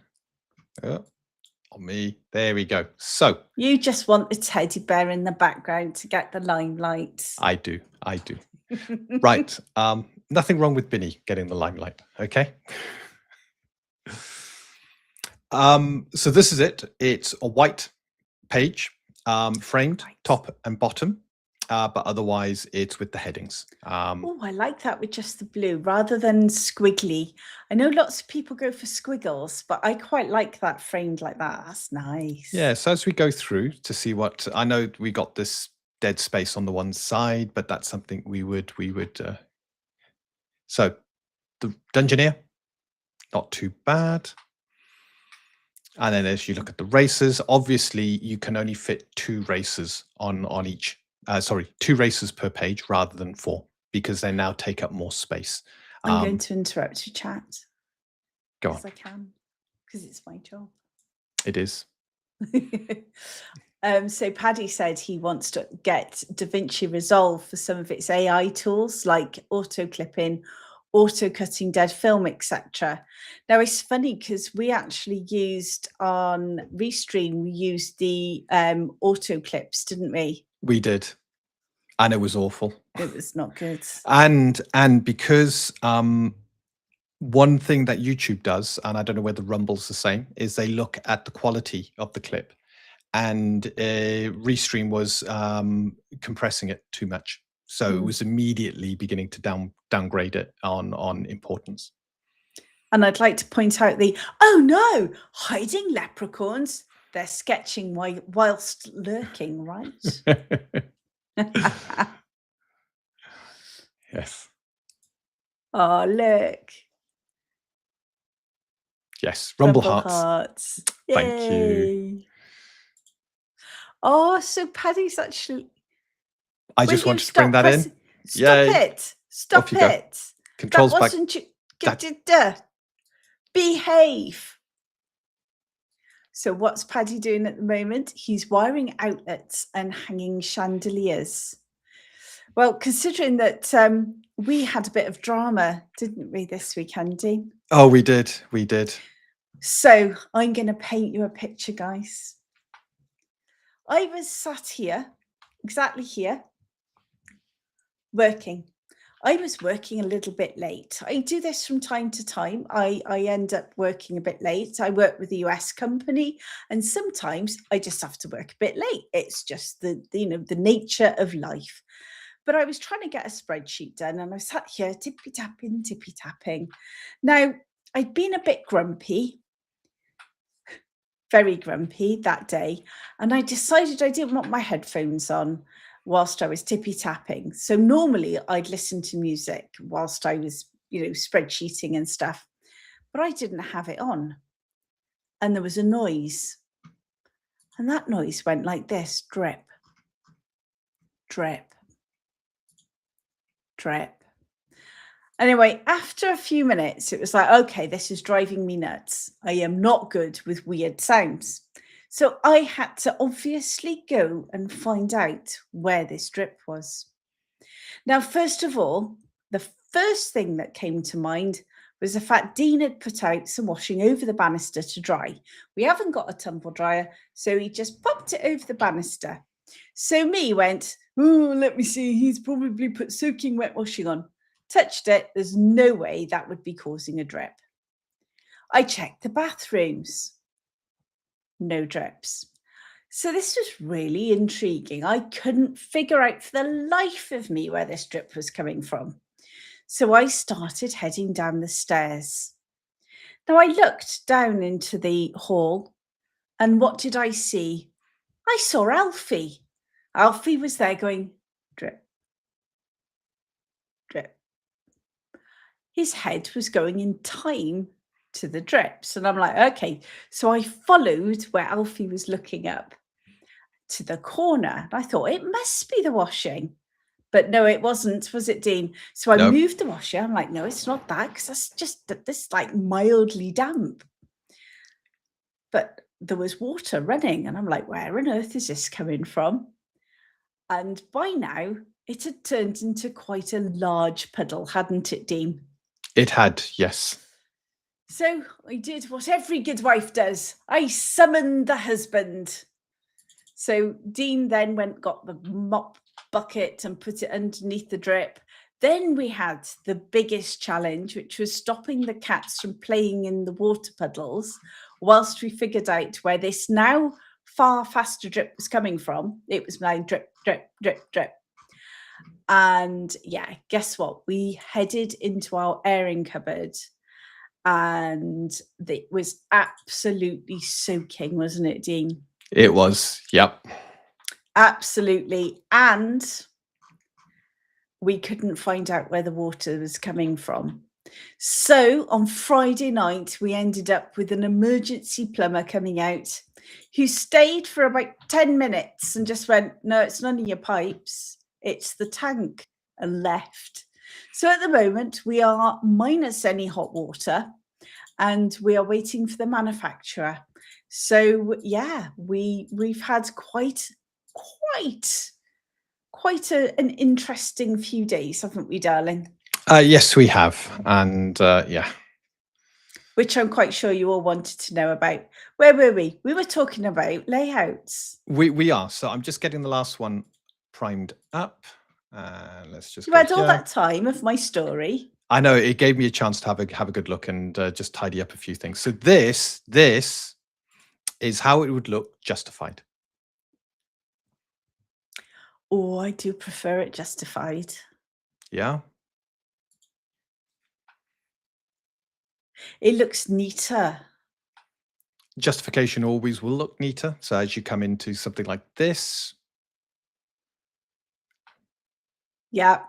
on me, there we go. So you just want the teddy bear in the background to get the limelight. I do. Right. Nothing wrong with Binny getting the limelight. Okay. So this is it. It's a white page, framed top and bottom. But otherwise it's with the headings. Oh, I like that with just the blue rather than squiggly. I know lots of people go for squiggles, but I quite like that framed like that. That's nice. Yeah, so as we go through to see what, I know we got this dead space on the one side, but that's something we would so the Dungeoneer, not too bad. And then as you look at the races, obviously you can only fit 2 races on each. Sorry, 2 races per page rather than 4, because they now take up more space. I'm going to interrupt your chat. Go on. Yes, I can, because it's my job. It is. So Paddy said he wants to get DaVinci Resolve for some of its AI tools like auto clipping, auto cutting dead film, etc. Now it's funny because we actually used on Restream, we used the auto clips, didn't we? We did, and it was awful. It was not good. And because one thing that YouTube does, and I don't know whether Rumble's the same, is they look at the quality of the clip, and Restream was compressing it too much, so it was immediately beginning to downgrade it on importance. And I'd like to point out oh no, hiding leprechauns. They're sketching whilst lurking, right? Yes. Oh, look. Yes, Rumble Hearts. Thank you. Oh, so Paddy's actually... I just wanted to bring that in. Stop it. Stop it. Controls that wasn't back. Behave. So what's Paddy doing at the moment? He's wiring outlets and hanging chandeliers. Well, considering that we had a bit of drama, didn't we, this week, Andy? Oh, we did. We did. So I'm going to paint you a picture, guys. I was sat here, exactly here, working. I was working a little bit late. I do this from time to time. I end up working a bit late. I work with a US company, and sometimes I just have to work a bit late. It's just the nature of life. But I was trying to get a spreadsheet done, and I sat here tippy tapping. Now, I'd been a bit grumpy, very grumpy that day, and I decided I didn't want my headphones on whilst I was tippy tapping. So normally I'd listen to music whilst I was, spreadsheeting and stuff, but I didn't have it on. And there was a noise, and that noise went like this: drip, drip, drip. Anyway, after a few minutes, it was like, okay, this is driving me nuts. I am not good with weird sounds. So I had to obviously go and find out where this drip was. Now, first of all, the first thing that came to mind was the fact Dean had put out some washing over the banister to dry. We haven't got a tumble dryer, so he just popped it over the banister. So me went, oh, let me see, he's probably put soaking wet washing on. Touched it, there's no way that would be causing a drip. I checked the bathrooms. No drips. So this was really intriguing. I couldn't figure out for the life of me where this drip was coming from. So I started heading down the stairs. Now I looked down into the hall, and what did I see? I saw Alfie. Alfie was there going, drip, drip. His head was going in time to the drips. And I'm like, okay. So I followed where Alfie was looking up to the corner. I thought it must be the washing. But no, it wasn't, was it, Dean? So I No. moved the washer. I'm like, no, it's not that, because that's just this like mildly damp. But there was water running, and I'm like, where on earth is this coming from? And by now, it had turned into quite a large puddle, hadn't it, Dean? It had, yes. So I did what every good wife does. I summoned the husband. So Dean then got the mop bucket and put it underneath the drip. Then we had the biggest challenge, which was stopping the cats from playing in the water puddles whilst we figured out where this now far faster drip was coming from. It was now drip, drip, drip, drip. And yeah, guess what? We headed into our airing cupboard, and it was absolutely soaking, wasn't it, Dean? It was, yep. Absolutely. And we couldn't find out where the water was coming from. So on Friday night, we ended up with an emergency plumber coming out who stayed for about 10 minutes and just went, no, it's none of your pipes, it's the tank, and left. So at the moment, we are minus any hot water, and we are waiting for the manufacturer. So yeah, we've had quite an interesting few days, haven't we, darling? Yes, we have. And yeah. Which I'm quite sure you all wanted to know about. Where were we? We were talking about layouts. We are. So I'm just getting the last one primed up. Let's just You had all that time of my story. I know, it gave me a chance to have a good look and just tidy up a few things. So this is how it would look justified. Oh, I do prefer it justified. Yeah. It looks neater. Justification always will look neater. So as you come into something like this. Yeah.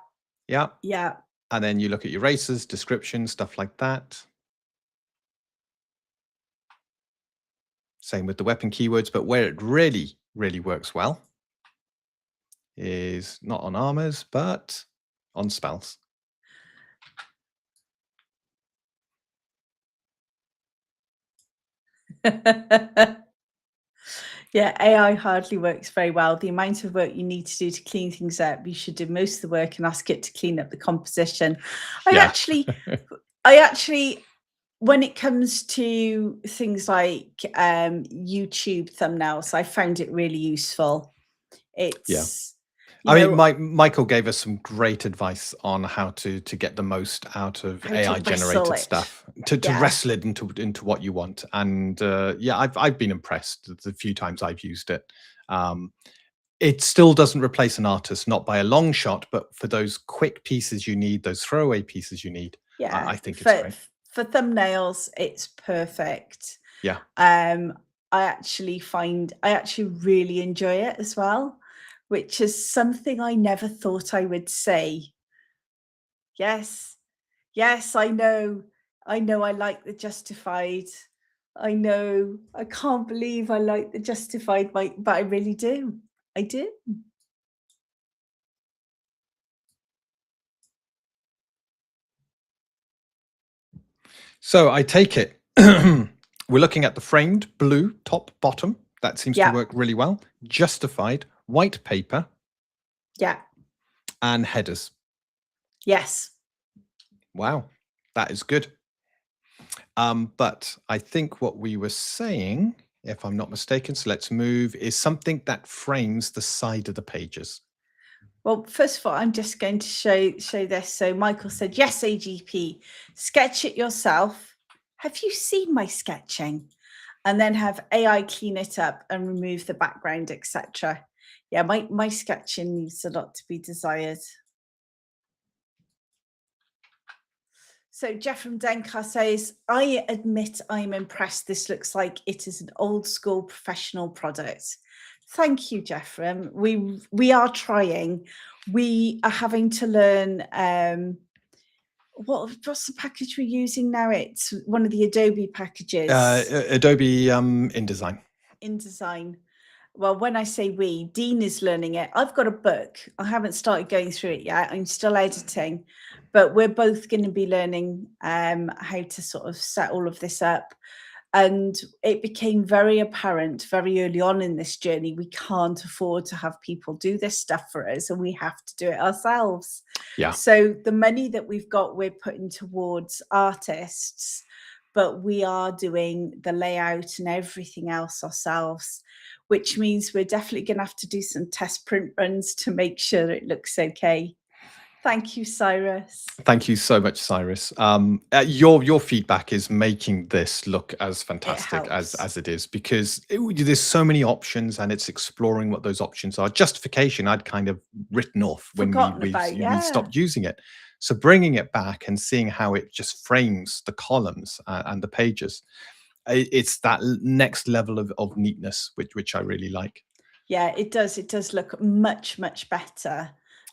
Yeah. Yeah. And then you look at your races, description, stuff like that. Same with the weapon keywords, but where it really, really works well is not on armors, but on spells. Yeah, AI hardly works very well. The amount of work you need to do to clean things up, you should do most of the work and ask it to clean up the composition. I actually, when it comes to things like YouTube thumbnails, I found it really useful. It's mean, Michael gave us some great advice on how to get the most out of AI generated stuff, to wrestle it into what you want. And yeah, I've been impressed the few times I've used it. It still doesn't replace an artist, not by a long shot, but for those quick pieces you need, those throwaway pieces you need. Yeah, I think it's great. For thumbnails, it's perfect. Yeah. I actually really enjoy it as well, which is something I never thought I would say. Yes, I know I like the justified. I know, I can't believe I like the justified, but I really do. I do. So I take it we're looking at the framed blue top bottom That seems to Yeah. work really well. Justified, white paper, Yeah. and headers. Yes. Wow, that is good. But I think what we were saying, if I'm not mistaken, so let's move, is something that frames the side of the pages. Well, first of all, I'm just going to show this. So Michael said, yes, AGP, sketch it yourself. Have you seen my sketching? And then have AI clean it up and remove the background, etc. Yeah, my sketching needs a lot to be desired. So Jeff from Denka says, I admit I'm impressed. This looks like it is an old school professional product. Thank you, Jeffrey. We are trying. We are having to learn what's the package we're using now? It's one of the Adobe packages. Adobe InDesign. InDesign. Well, when I say we, Dean is learning it. I've got a book. I haven't started going through it yet. I'm still editing, but we're both going to be learning how to sort of set all of this up. And it became very apparent very early on in this journey, we can't afford to have people do this stuff for us, and we have to do it ourselves. Yeah. So the money that we've got, we're putting towards artists, but we are doing the layout and everything else ourselves, which means we're definitely going to have to do some test print runs to make sure it looks okay. Thank you, Cyrus. Thank you so much, Cyrus. Your feedback is making this look as fantastic as it is, because there's so many options, and it's exploring what those options are. Justification, I'd kind of written off when we stopped using it. So bringing it back and seeing how it just frames the columns and the pages, it's that next level of neatness, which I really like. Yeah, it does. It does look much, much better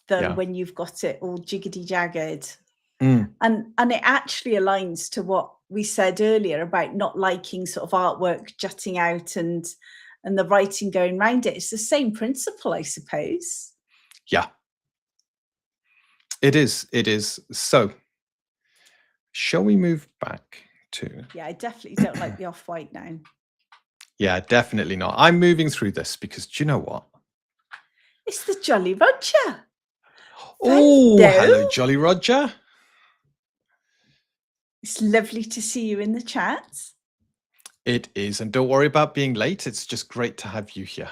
than when you've got it all jiggedy jagged. And it actually aligns to what we said earlier about not liking sort of artwork jutting out and the writing going around it. It's the same principle, I suppose. Yeah, it is. It is. So shall we move back to... Yeah, I definitely don't like the off-white now. Yeah, definitely not. I'm moving through this because, do you know what? It's the Jolly Roger. Oh, hello, Jolly Roger. It's lovely to see you in the chat. It is. And don't worry about being late. It's just great to have you here.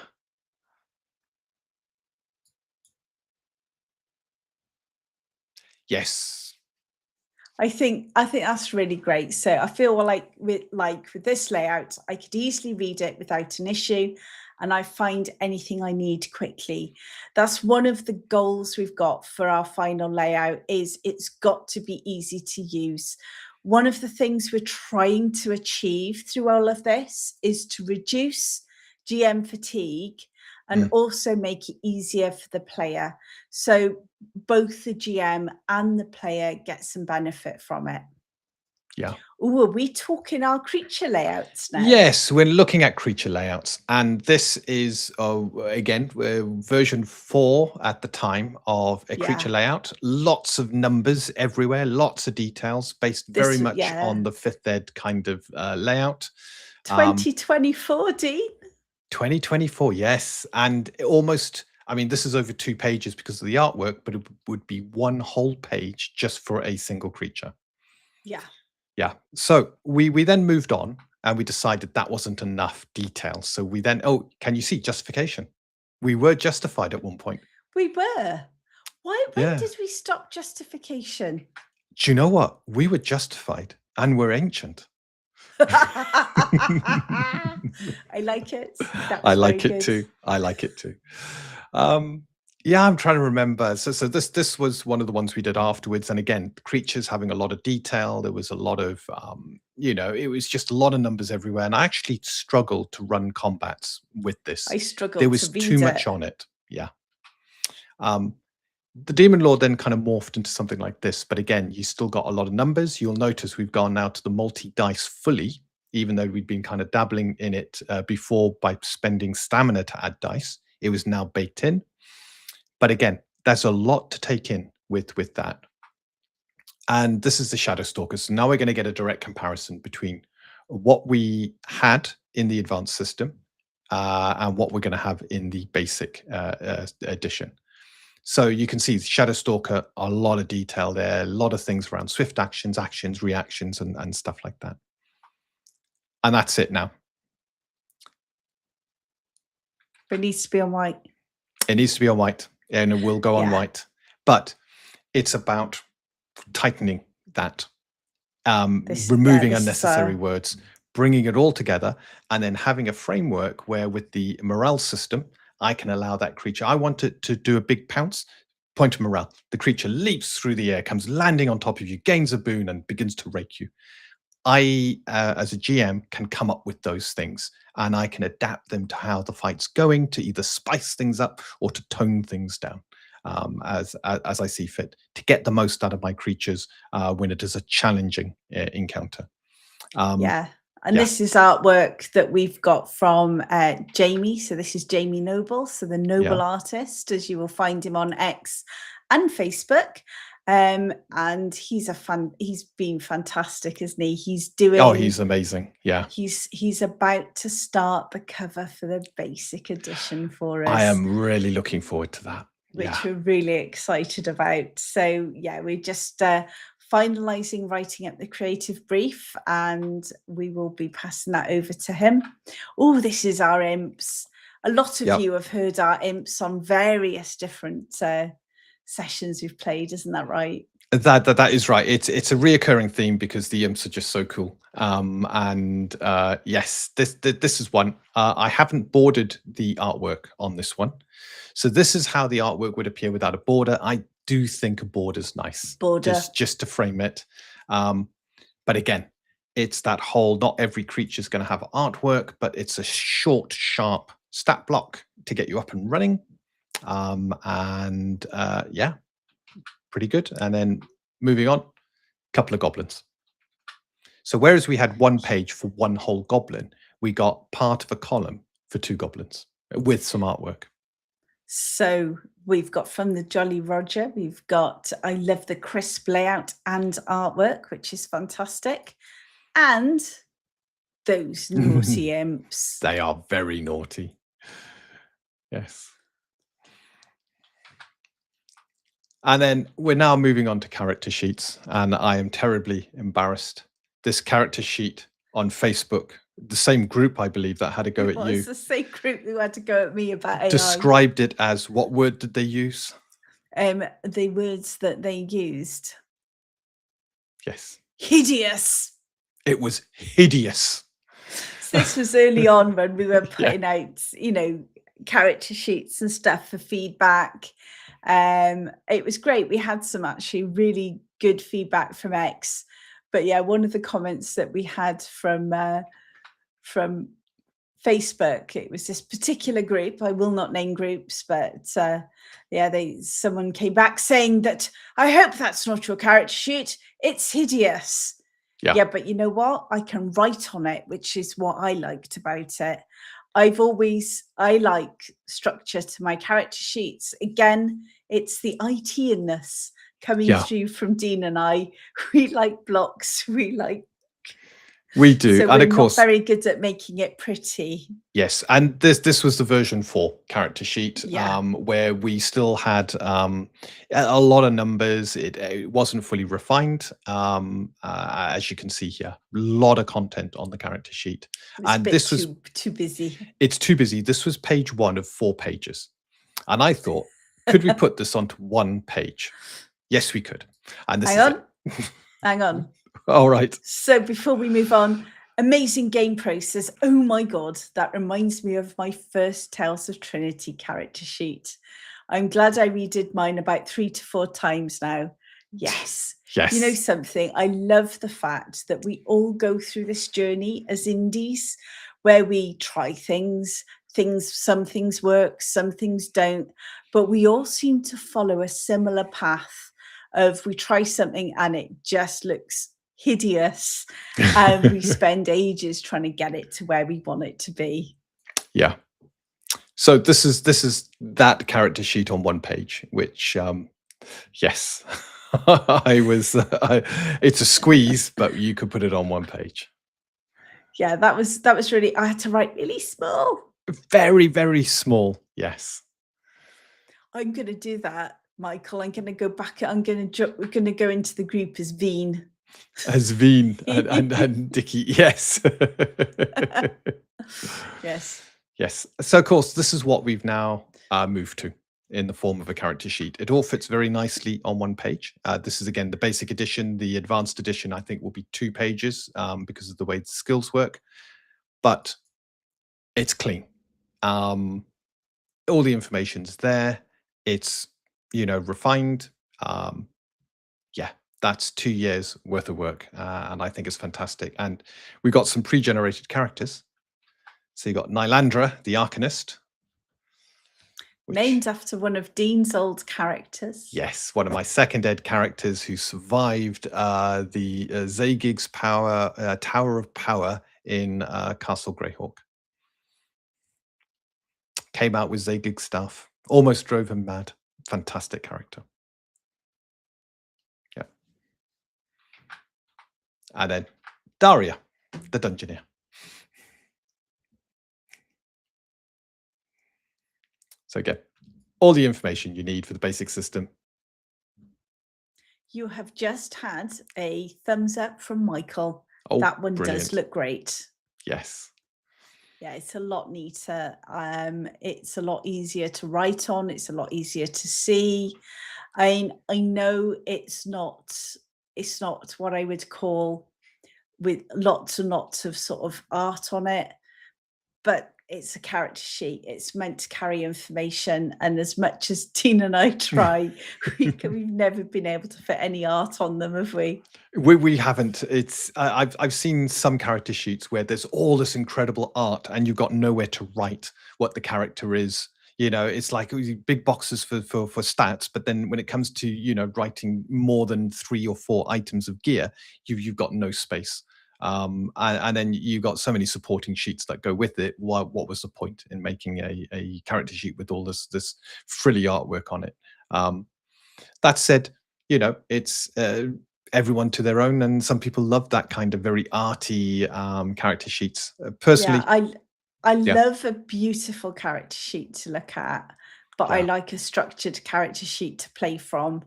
Yes. I think that's really great. So I feel like with this layout, I could easily read it without an issue, and I find anything I need quickly. That's one of the goals we've got for our final layout, is it's got to be easy to use. One of the things we're trying to achieve through all of this is to reduce GM fatigue and also make it easier for the player. So both the GM and the player get some benefit from it. Yeah. Oh, are we talking our creature layouts now? Yes, we're looking at creature layouts. And this is, again, version 4 at the time of a creature layout. Lots of numbers everywhere, lots of details, based very much on the 5th ed kind of layout. 2024, Dean? 2024, yes. And almost, I mean, this is over 2 pages because of the artwork, but it would be 1 whole page just for a single creature. Yeah. Yeah. So we then moved on, and we decided that wasn't enough detail. So we then, can you see justification? We were justified at one point. We were. Why did we stop justification? Do you know what? We were justified, and we're ancient. I like it. I like it too. I like it too. Yeah, I'm trying to remember. So this was one of the ones we did afterwards. And again, creatures having a lot of detail. There was a lot of, it was just a lot of numbers everywhere. And I actually struggled to run combats with this. I struggled. There was too much on it. Yeah. The Demon Lord then kind of morphed into something like this. But again, you still got a lot of numbers. You'll notice we've gone now to the multi-dice fully, even though we'd been kind of dabbling in it before by spending stamina to add dice. It was now baked in. But again, there's a lot to take in with that. And this is the Shadow Stalkers. So now we're going to get a direct comparison between what we had in the advanced system and what we're going to have in the basic edition. So you can see Shadow Stalker, a lot of detail there, a lot of things around swift actions, actions, reactions, and stuff like that. And that's it now. But it needs to be on white. It needs to be on white, and it will go on white. But it's about tightening that, removing unnecessary words, bringing it all together, and then having a framework where with the morale system, I can allow that creature. I want it to do a big pounce, point of morale. The creature leaps through the air, comes landing on top of you, gains a boon, and begins to rake you. I, as a GM, can come up with those things, and I can adapt them to how the fight's going, to either spice things up or to tone things down, as I see fit, to get the most out of my creatures when it is a challenging encounter. And this is artwork that we've got from Jamie. So this is Jamie Noble, so the Noble artist, as you will find him on X and Facebook. And he's been fantastic, isn't he? He's doing. Oh, he's amazing. Yeah. He's about to start the cover for the basic edition for us. I am really looking forward to that. Which we're really excited about. So yeah, we're just finalizing writing up the creative brief, and we will be passing that over to him. Oh, this is our imps. A lot of you have heard our imps on various different sessions we've played, isn't that right? That is right. It's a reoccurring theme because the imps are just so cool. Yes, this is one. I haven't bordered the artwork on this one, so this is how the artwork would appear without a border. I do think a border's nice, just to frame it. But again, it's that whole, not every creature is going to have artwork, but it's a short, sharp stat block to get you up and running. Yeah, pretty good. And then moving on, a couple of goblins. So whereas we had one page for one whole goblin, we got part of a column for 2 goblins with some artwork. So we've got from the Jolly Roger, we've got I love the crisp layout and artwork, which is fantastic. And those naughty imps. They are very naughty. Yes. And then we're now moving on to character sheets, and I am terribly embarrassed. This character sheet on Facebook, the same group, I believe, that had a go at you. It's the same group who had to go at me about AI. Described it as, what word did they use? The words that they used. Yes. Hideous. It was hideous. So this was early on when we were putting out, character sheets and stuff for feedback. It was great. We had some actually really good feedback from X. But yeah, one of the comments that we had from Facebook, it was this particular group. I will not name groups, but someone came back saying that, I hope that's not your character sheet. It's hideous. Yeah, but you know what? I can write on it, which is what I liked about it. I like structure to my character sheets. Again, it's the IT-inness coming through from Dean and I. We like blocks. We do, so and of course, not very good at making it pretty. Yes, and this was the version 4 character sheet, where we still had a lot of numbers. It wasn't fully refined, as you can see here. A lot of content on the character sheet, and this was too busy. It's too busy. This was page 1 of 4 pages, and I thought, could we put this onto 1 page? Yes, we could. And this hang on. All right. So before we move on, amazing game process. Oh my God, that reminds me of my first Tales of Trinity character sheet. I'm glad I redid mine about 3 to 4 times now. Yes. Yes. You know something? I love the fact that we all go through this journey as indies where we try things, some things work, some things don't, but we all seem to follow a similar path of we try something and it just looks hideous and we spend ages trying to get it to where we want it to be. Yeah. So this is that character sheet on 1 page, which yes, it's a squeeze, but you could put it on 1 page. Yeah, that was really, I had to write really small Very, very small. Yes. I'm going to do that, Michael. I'm going to go back. We're going to go into the group as Veen. As Veen and Dickie. Yes. Yes. Yes. So, of course, this is what we've now moved to in the form of a character sheet. It all fits very nicely on one page. This is, again, the basic edition. The advanced edition, I think, will be 2 pages because of the way the skills work. But it's clean. All the information's there. It's, refined. Yeah, that's 2 years worth of work. And I think it's fantastic. And we got some pre-generated characters. So you got Nylandra, the Arcanist. Named after one of Dean's old characters. Yes, one of my second ed characters who survived the Zagig's Tower of Power in Castle Greyhawk. Came out with Zagig stuff. Almost drove him mad. Fantastic character. Yeah. And then Daria, the Dungeoneer. So again, all the information you need for the basic system. You have just had a thumbs up from Michael. Oh, that one brilliant. does look great. Yes. Yeah, it's a lot neater. It's a lot easier to write on. It's a lot easier to see. I know it's not what I would call with lots and lots of sort of art on it, but it's a character sheet. It's meant to carry information, and as much as Tina and I try, we've never been able to fit any art on them, have we? We haven't. It's I've seen some character sheets where there's all this incredible art and you've got nowhere to write what the character is. It's like big boxes for stats, but then when it comes to writing more than 3 or 4 items of gear, you've got no space. And then you've got so many supporting sheets that go with it. What was the point in making a character sheet with all this frilly artwork on it? That said, it's everyone to their own, and some people love that kind of very arty character sheets. Personally, Yeah, I Yeah. love a beautiful character sheet to look at, but I Yeah. like a structured character sheet to play from.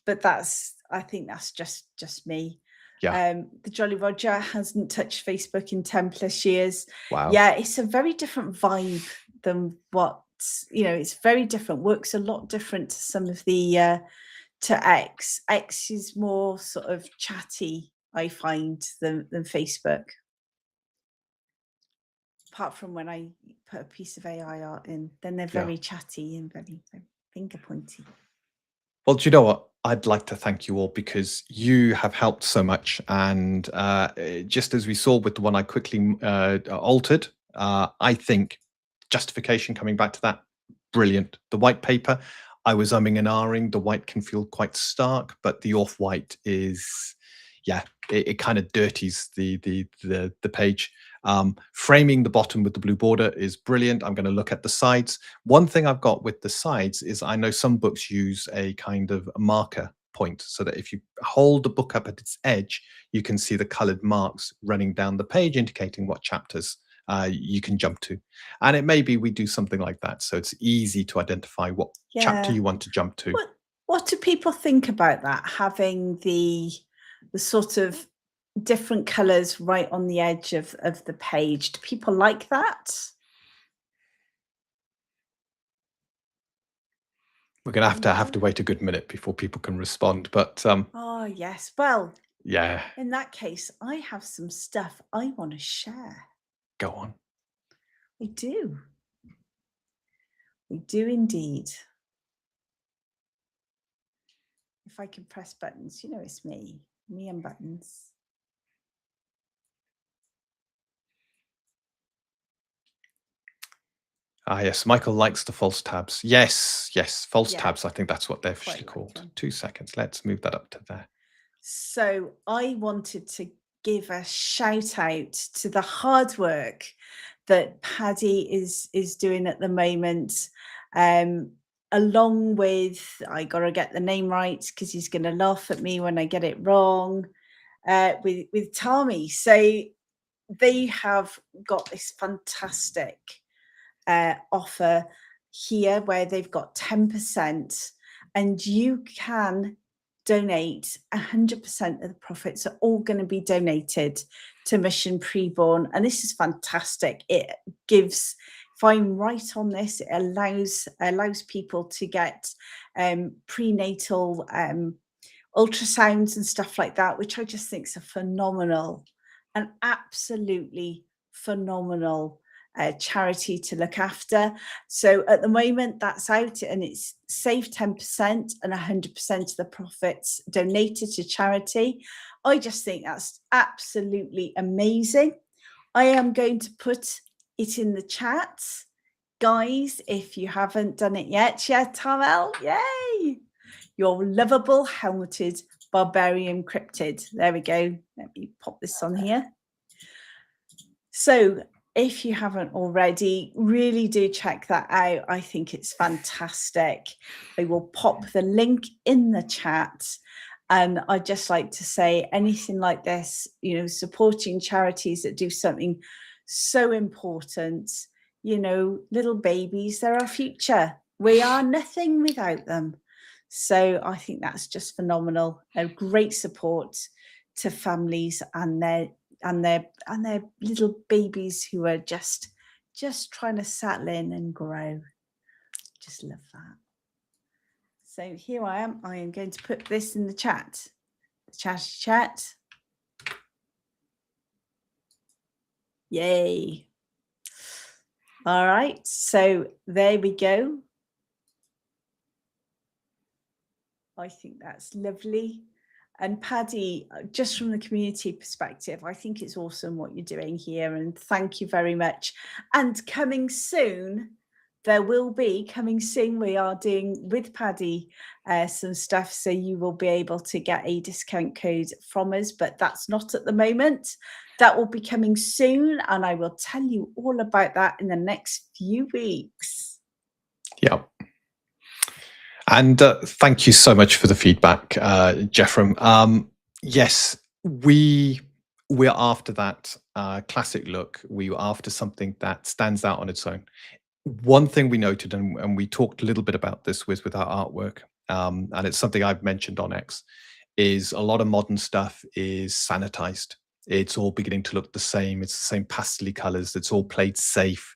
But I think that's just me. Yeah. The Jolly Roger hasn't touched Facebook in 10+ years. Wow. Yeah, it's a very different vibe than it's very different, works a lot different to some of the to X. X is more sort of chatty, I find, than Facebook. Apart from when I put a piece of AI art in, then they're Yeah. very chatty and very finger pointy. Well, do you know what? I'd like to thank you all because you have helped so much. And just as we saw with the one I quickly altered, I think justification, coming back to that, brilliant. The white paper, I was umming and ahhing. The white can feel quite stark, but the off-white is, yeah, it kind of dirties the page. Framing the bottom with the blue border is brilliant. I'm going to look at the sides. One thing I've got with the sides is I know some books use a kind of marker point so that if you hold the book up at its edge, you can see the colored marks running down the page indicating what chapters you can jump to. And it may be we do something like that so it's easy to identify what chapter you want to jump to. What do people think about that, having the sort of different colors right on the edge of the page? Do people like that? We're going to have to wait a good minute before people can respond, but oh yes, well, yeah, in that case I have some stuff I want to share. Go on. We do indeed. If I can press buttons, it's me and buttons. Yes, Michael likes the false tabs. Yes, false Yeah, tabs. I think that's what they're officially like called. them. 2 seconds. Let's move that up to there. So I wanted to give a shout out to the hard work that Paddy is doing at the moment. Along with, I got to get the name right because he's going to laugh at me when I get it wrong, with Tommy. So they have got this fantastic offer here where they've got 10%, and you can donate 100% of the profits are all going to be donated to Mission Preborn. And this is fantastic. It gives, if I'm right on this, it allows people to get prenatal ultrasounds and stuff like that, which I just think is a phenomenal, an absolutely phenomenal charity to look after. So at the moment that's out, and it's save 10% and 100% of the profits donated to charity. I just think that's absolutely amazing. I am going to put it in the chat, guys, if you haven't done it yet. Yeah, Tamel, yay! Your lovable helmeted barbarian cryptid. There we go. Let me pop this on here. So if you haven't already, really do check that out. I think it's fantastic. I will pop the link in the chat. And I'd just like to say, anything like this, you know, supporting charities that do something so important, you know, little babies, they're our future. We are nothing without them. So I think that's just phenomenal. A great support to families and their little babies who are just trying to settle in and grow. Just love that. So here I am. I am going to put this in the chat. Chat. Yay. All right. So there we go. I think that's lovely. And Paddy, just from the community perspective, I think it's awesome what you're doing here. And thank you very much. And coming soon, we are doing with Paddy some stuff. So you will be able to get a discount code from us, but that's not at the moment. That will be coming soon. And I will tell you all about that in the next few weeks. Yeah. And thank you so much for the feedback, Jeffrem. Yes, we're after that classic look. We were after something that stands out on its own. One thing we noted, and we talked a little bit about this with our artwork, and it's something I've mentioned on X, is a lot of modern stuff is sanitized. It's all beginning to look the same. It's the same pastel colors. It's all played safe.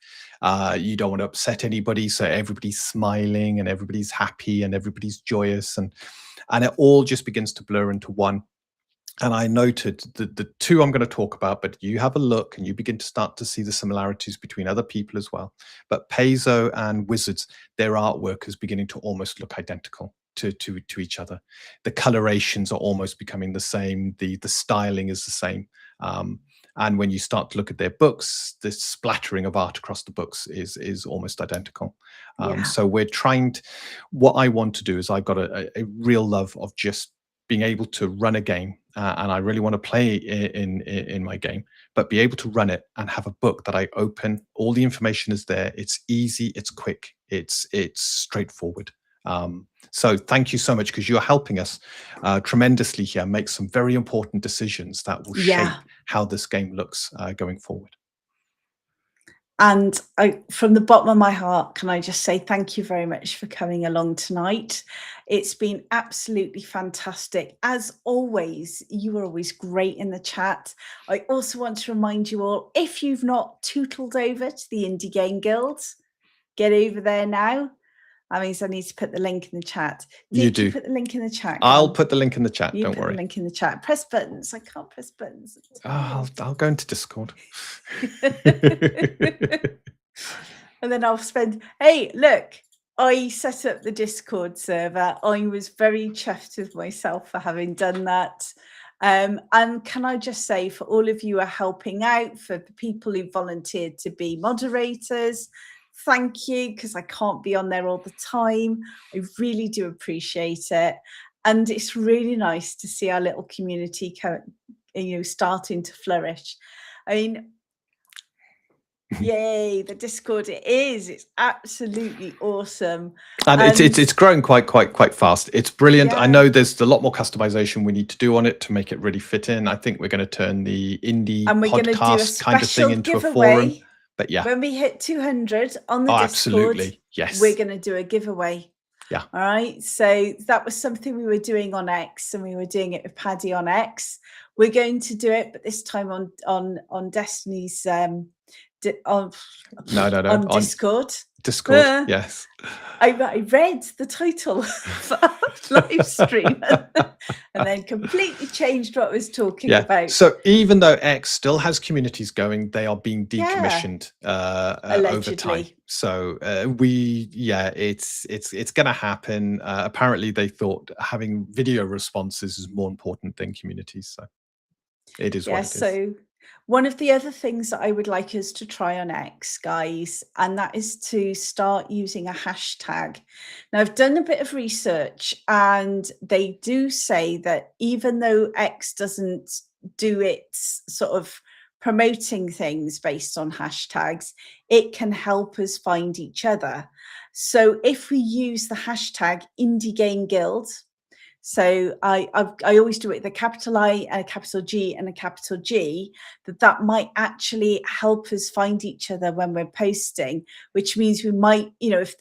You don't want to upset anybody, so everybody's smiling and everybody's happy and everybody's joyous, and it all just begins to blur into one. And I noted the two I'm going to talk about, but you have a look and you begin to start to see the similarities between other people as well. But Paizo and Wizards, their artwork is beginning to almost look identical to each other. The colorations are almost becoming the same. The styling is the same. And when you start to look at their books, the splattering of art across the books is almost identical. So we're trying to, what I want to do is I've got a real love of just being able to run a game, and I really want to play in my game, but be able to run it and have a book that I open. All the information is there. It's easy. It's quick. It's straightforward. So thank you so much, because you're helping us tremendously here make some very important decisions that will shape how this game looks going forward. And from the bottom of my heart, can I just say thank you very much for coming along tonight. It's been absolutely fantastic. As always, you are always great in the chat. I also want to remind you all, if you've not tootled over to the Indie Game Guild, get over there now. That means I need to put the link in the chat. You do. Put the link in the chat. I'll put the link in the chat. You don't put worry. The link in the chat. Press buttons. I can't press buttons. Oh, I'll go into Discord. And then I'll spend. Hey, look! I set up the Discord server. I was very chuffed with myself for having done that. And can I just say, for all of you who are helping out, for the people who volunteered to be moderators, thank you, because I can't be on there all the time. I really do appreciate it. And it's really nice to see our little community starting to flourish. I mean, yay, the Discord, it's absolutely awesome. And it's growing quite fast. It's brilliant. I know there's a lot more customization we need to do on it to make it really fit in. I think we're going to turn the indie podcast kind of thing into a forum. But yeah. When we hit 200 on the Oh, Discord, absolutely. Yes. we're going to do a giveaway. Yeah. All right. So that was something we were doing on X, and we were doing it with Paddy on X. We're going to do it, but this time on Destiny's on Discord. Discord, yes. I read the title for our live stream and then completely changed what I was talking about. So even though X still has communities going, they are being decommissioned over time. So it's going to happen. Apparently, they thought having video responses is more important than communities. So it is what it is. So one of the other things that I would like us to try on X, guys, and that is to start using a hashtag. Now, I've done a bit of research, and they do say that even though X doesn't do its sort of promoting things based on hashtags, it can help us find each other. So if we use the hashtag Indie Game Guild, so I always do it with a capital I and a capital G and a capital G, that might actually help us find each other when we're posting, which means we might, if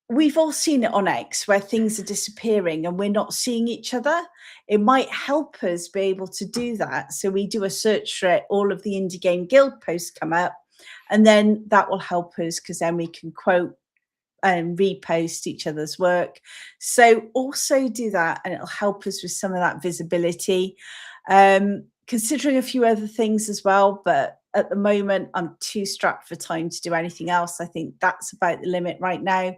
we've all seen it on X where things are disappearing and we're not seeing each other. It might help us be able to do that. So we do a search for it, all of the Indie Game Guild posts come up, and then that will help us because then we can quote and repost each other's work. So also do that, and it'll help us with some of that visibility. Considering a few other things as well, but at the moment I'm too strapped for time to do anything else. I think that's about the limit right now.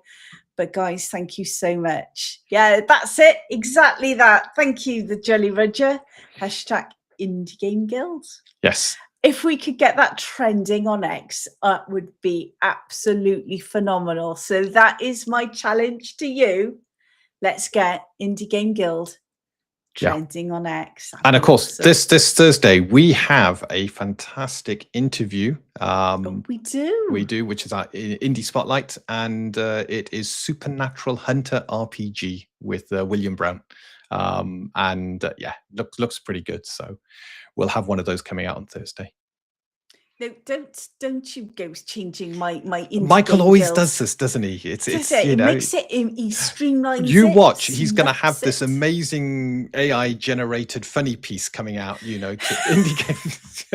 But guys, thank you so much. Yeah, that's it. Exactly that. Thank you, the Jolly Roger. Hashtag Indie Game Guild. Yes. If we could get that trending on X, it would be absolutely phenomenal. So that is my challenge to you. Let's get Indie Game Guild trending on X. And of course, this Thursday, we have a fantastic interview. We do, which is our Indie Spotlight. And it is Supernatural Hunter RPG with William Brown. Looks pretty good. So we'll have one of those coming out on Thursday. No, don't you go changing my Michael always does this, doesn't he? It's he makes it, he streamlines you it, watch, he's going to have this amazing AI generated funny piece coming out, to indicate.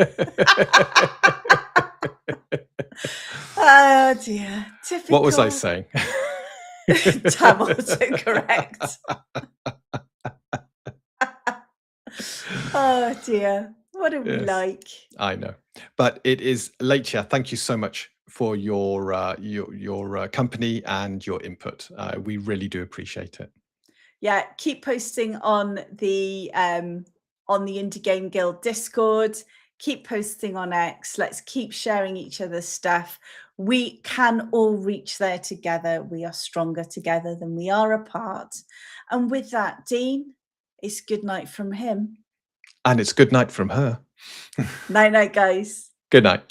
Oh dear, typical. What was I saying? Damn, autocorrect. Oh dear, what are we like? I know, but it is late. Yeah, thank you so much for your company and your input. We really do appreciate it. Yeah, keep posting on the Indie Game Guild Discord. Keep posting on X. Let's keep sharing each other's stuff. We can all reach there together. We are stronger together than we are apart. And with that, Dean, it's good night from him. And it's good night from her. Night, night, guys. Good night.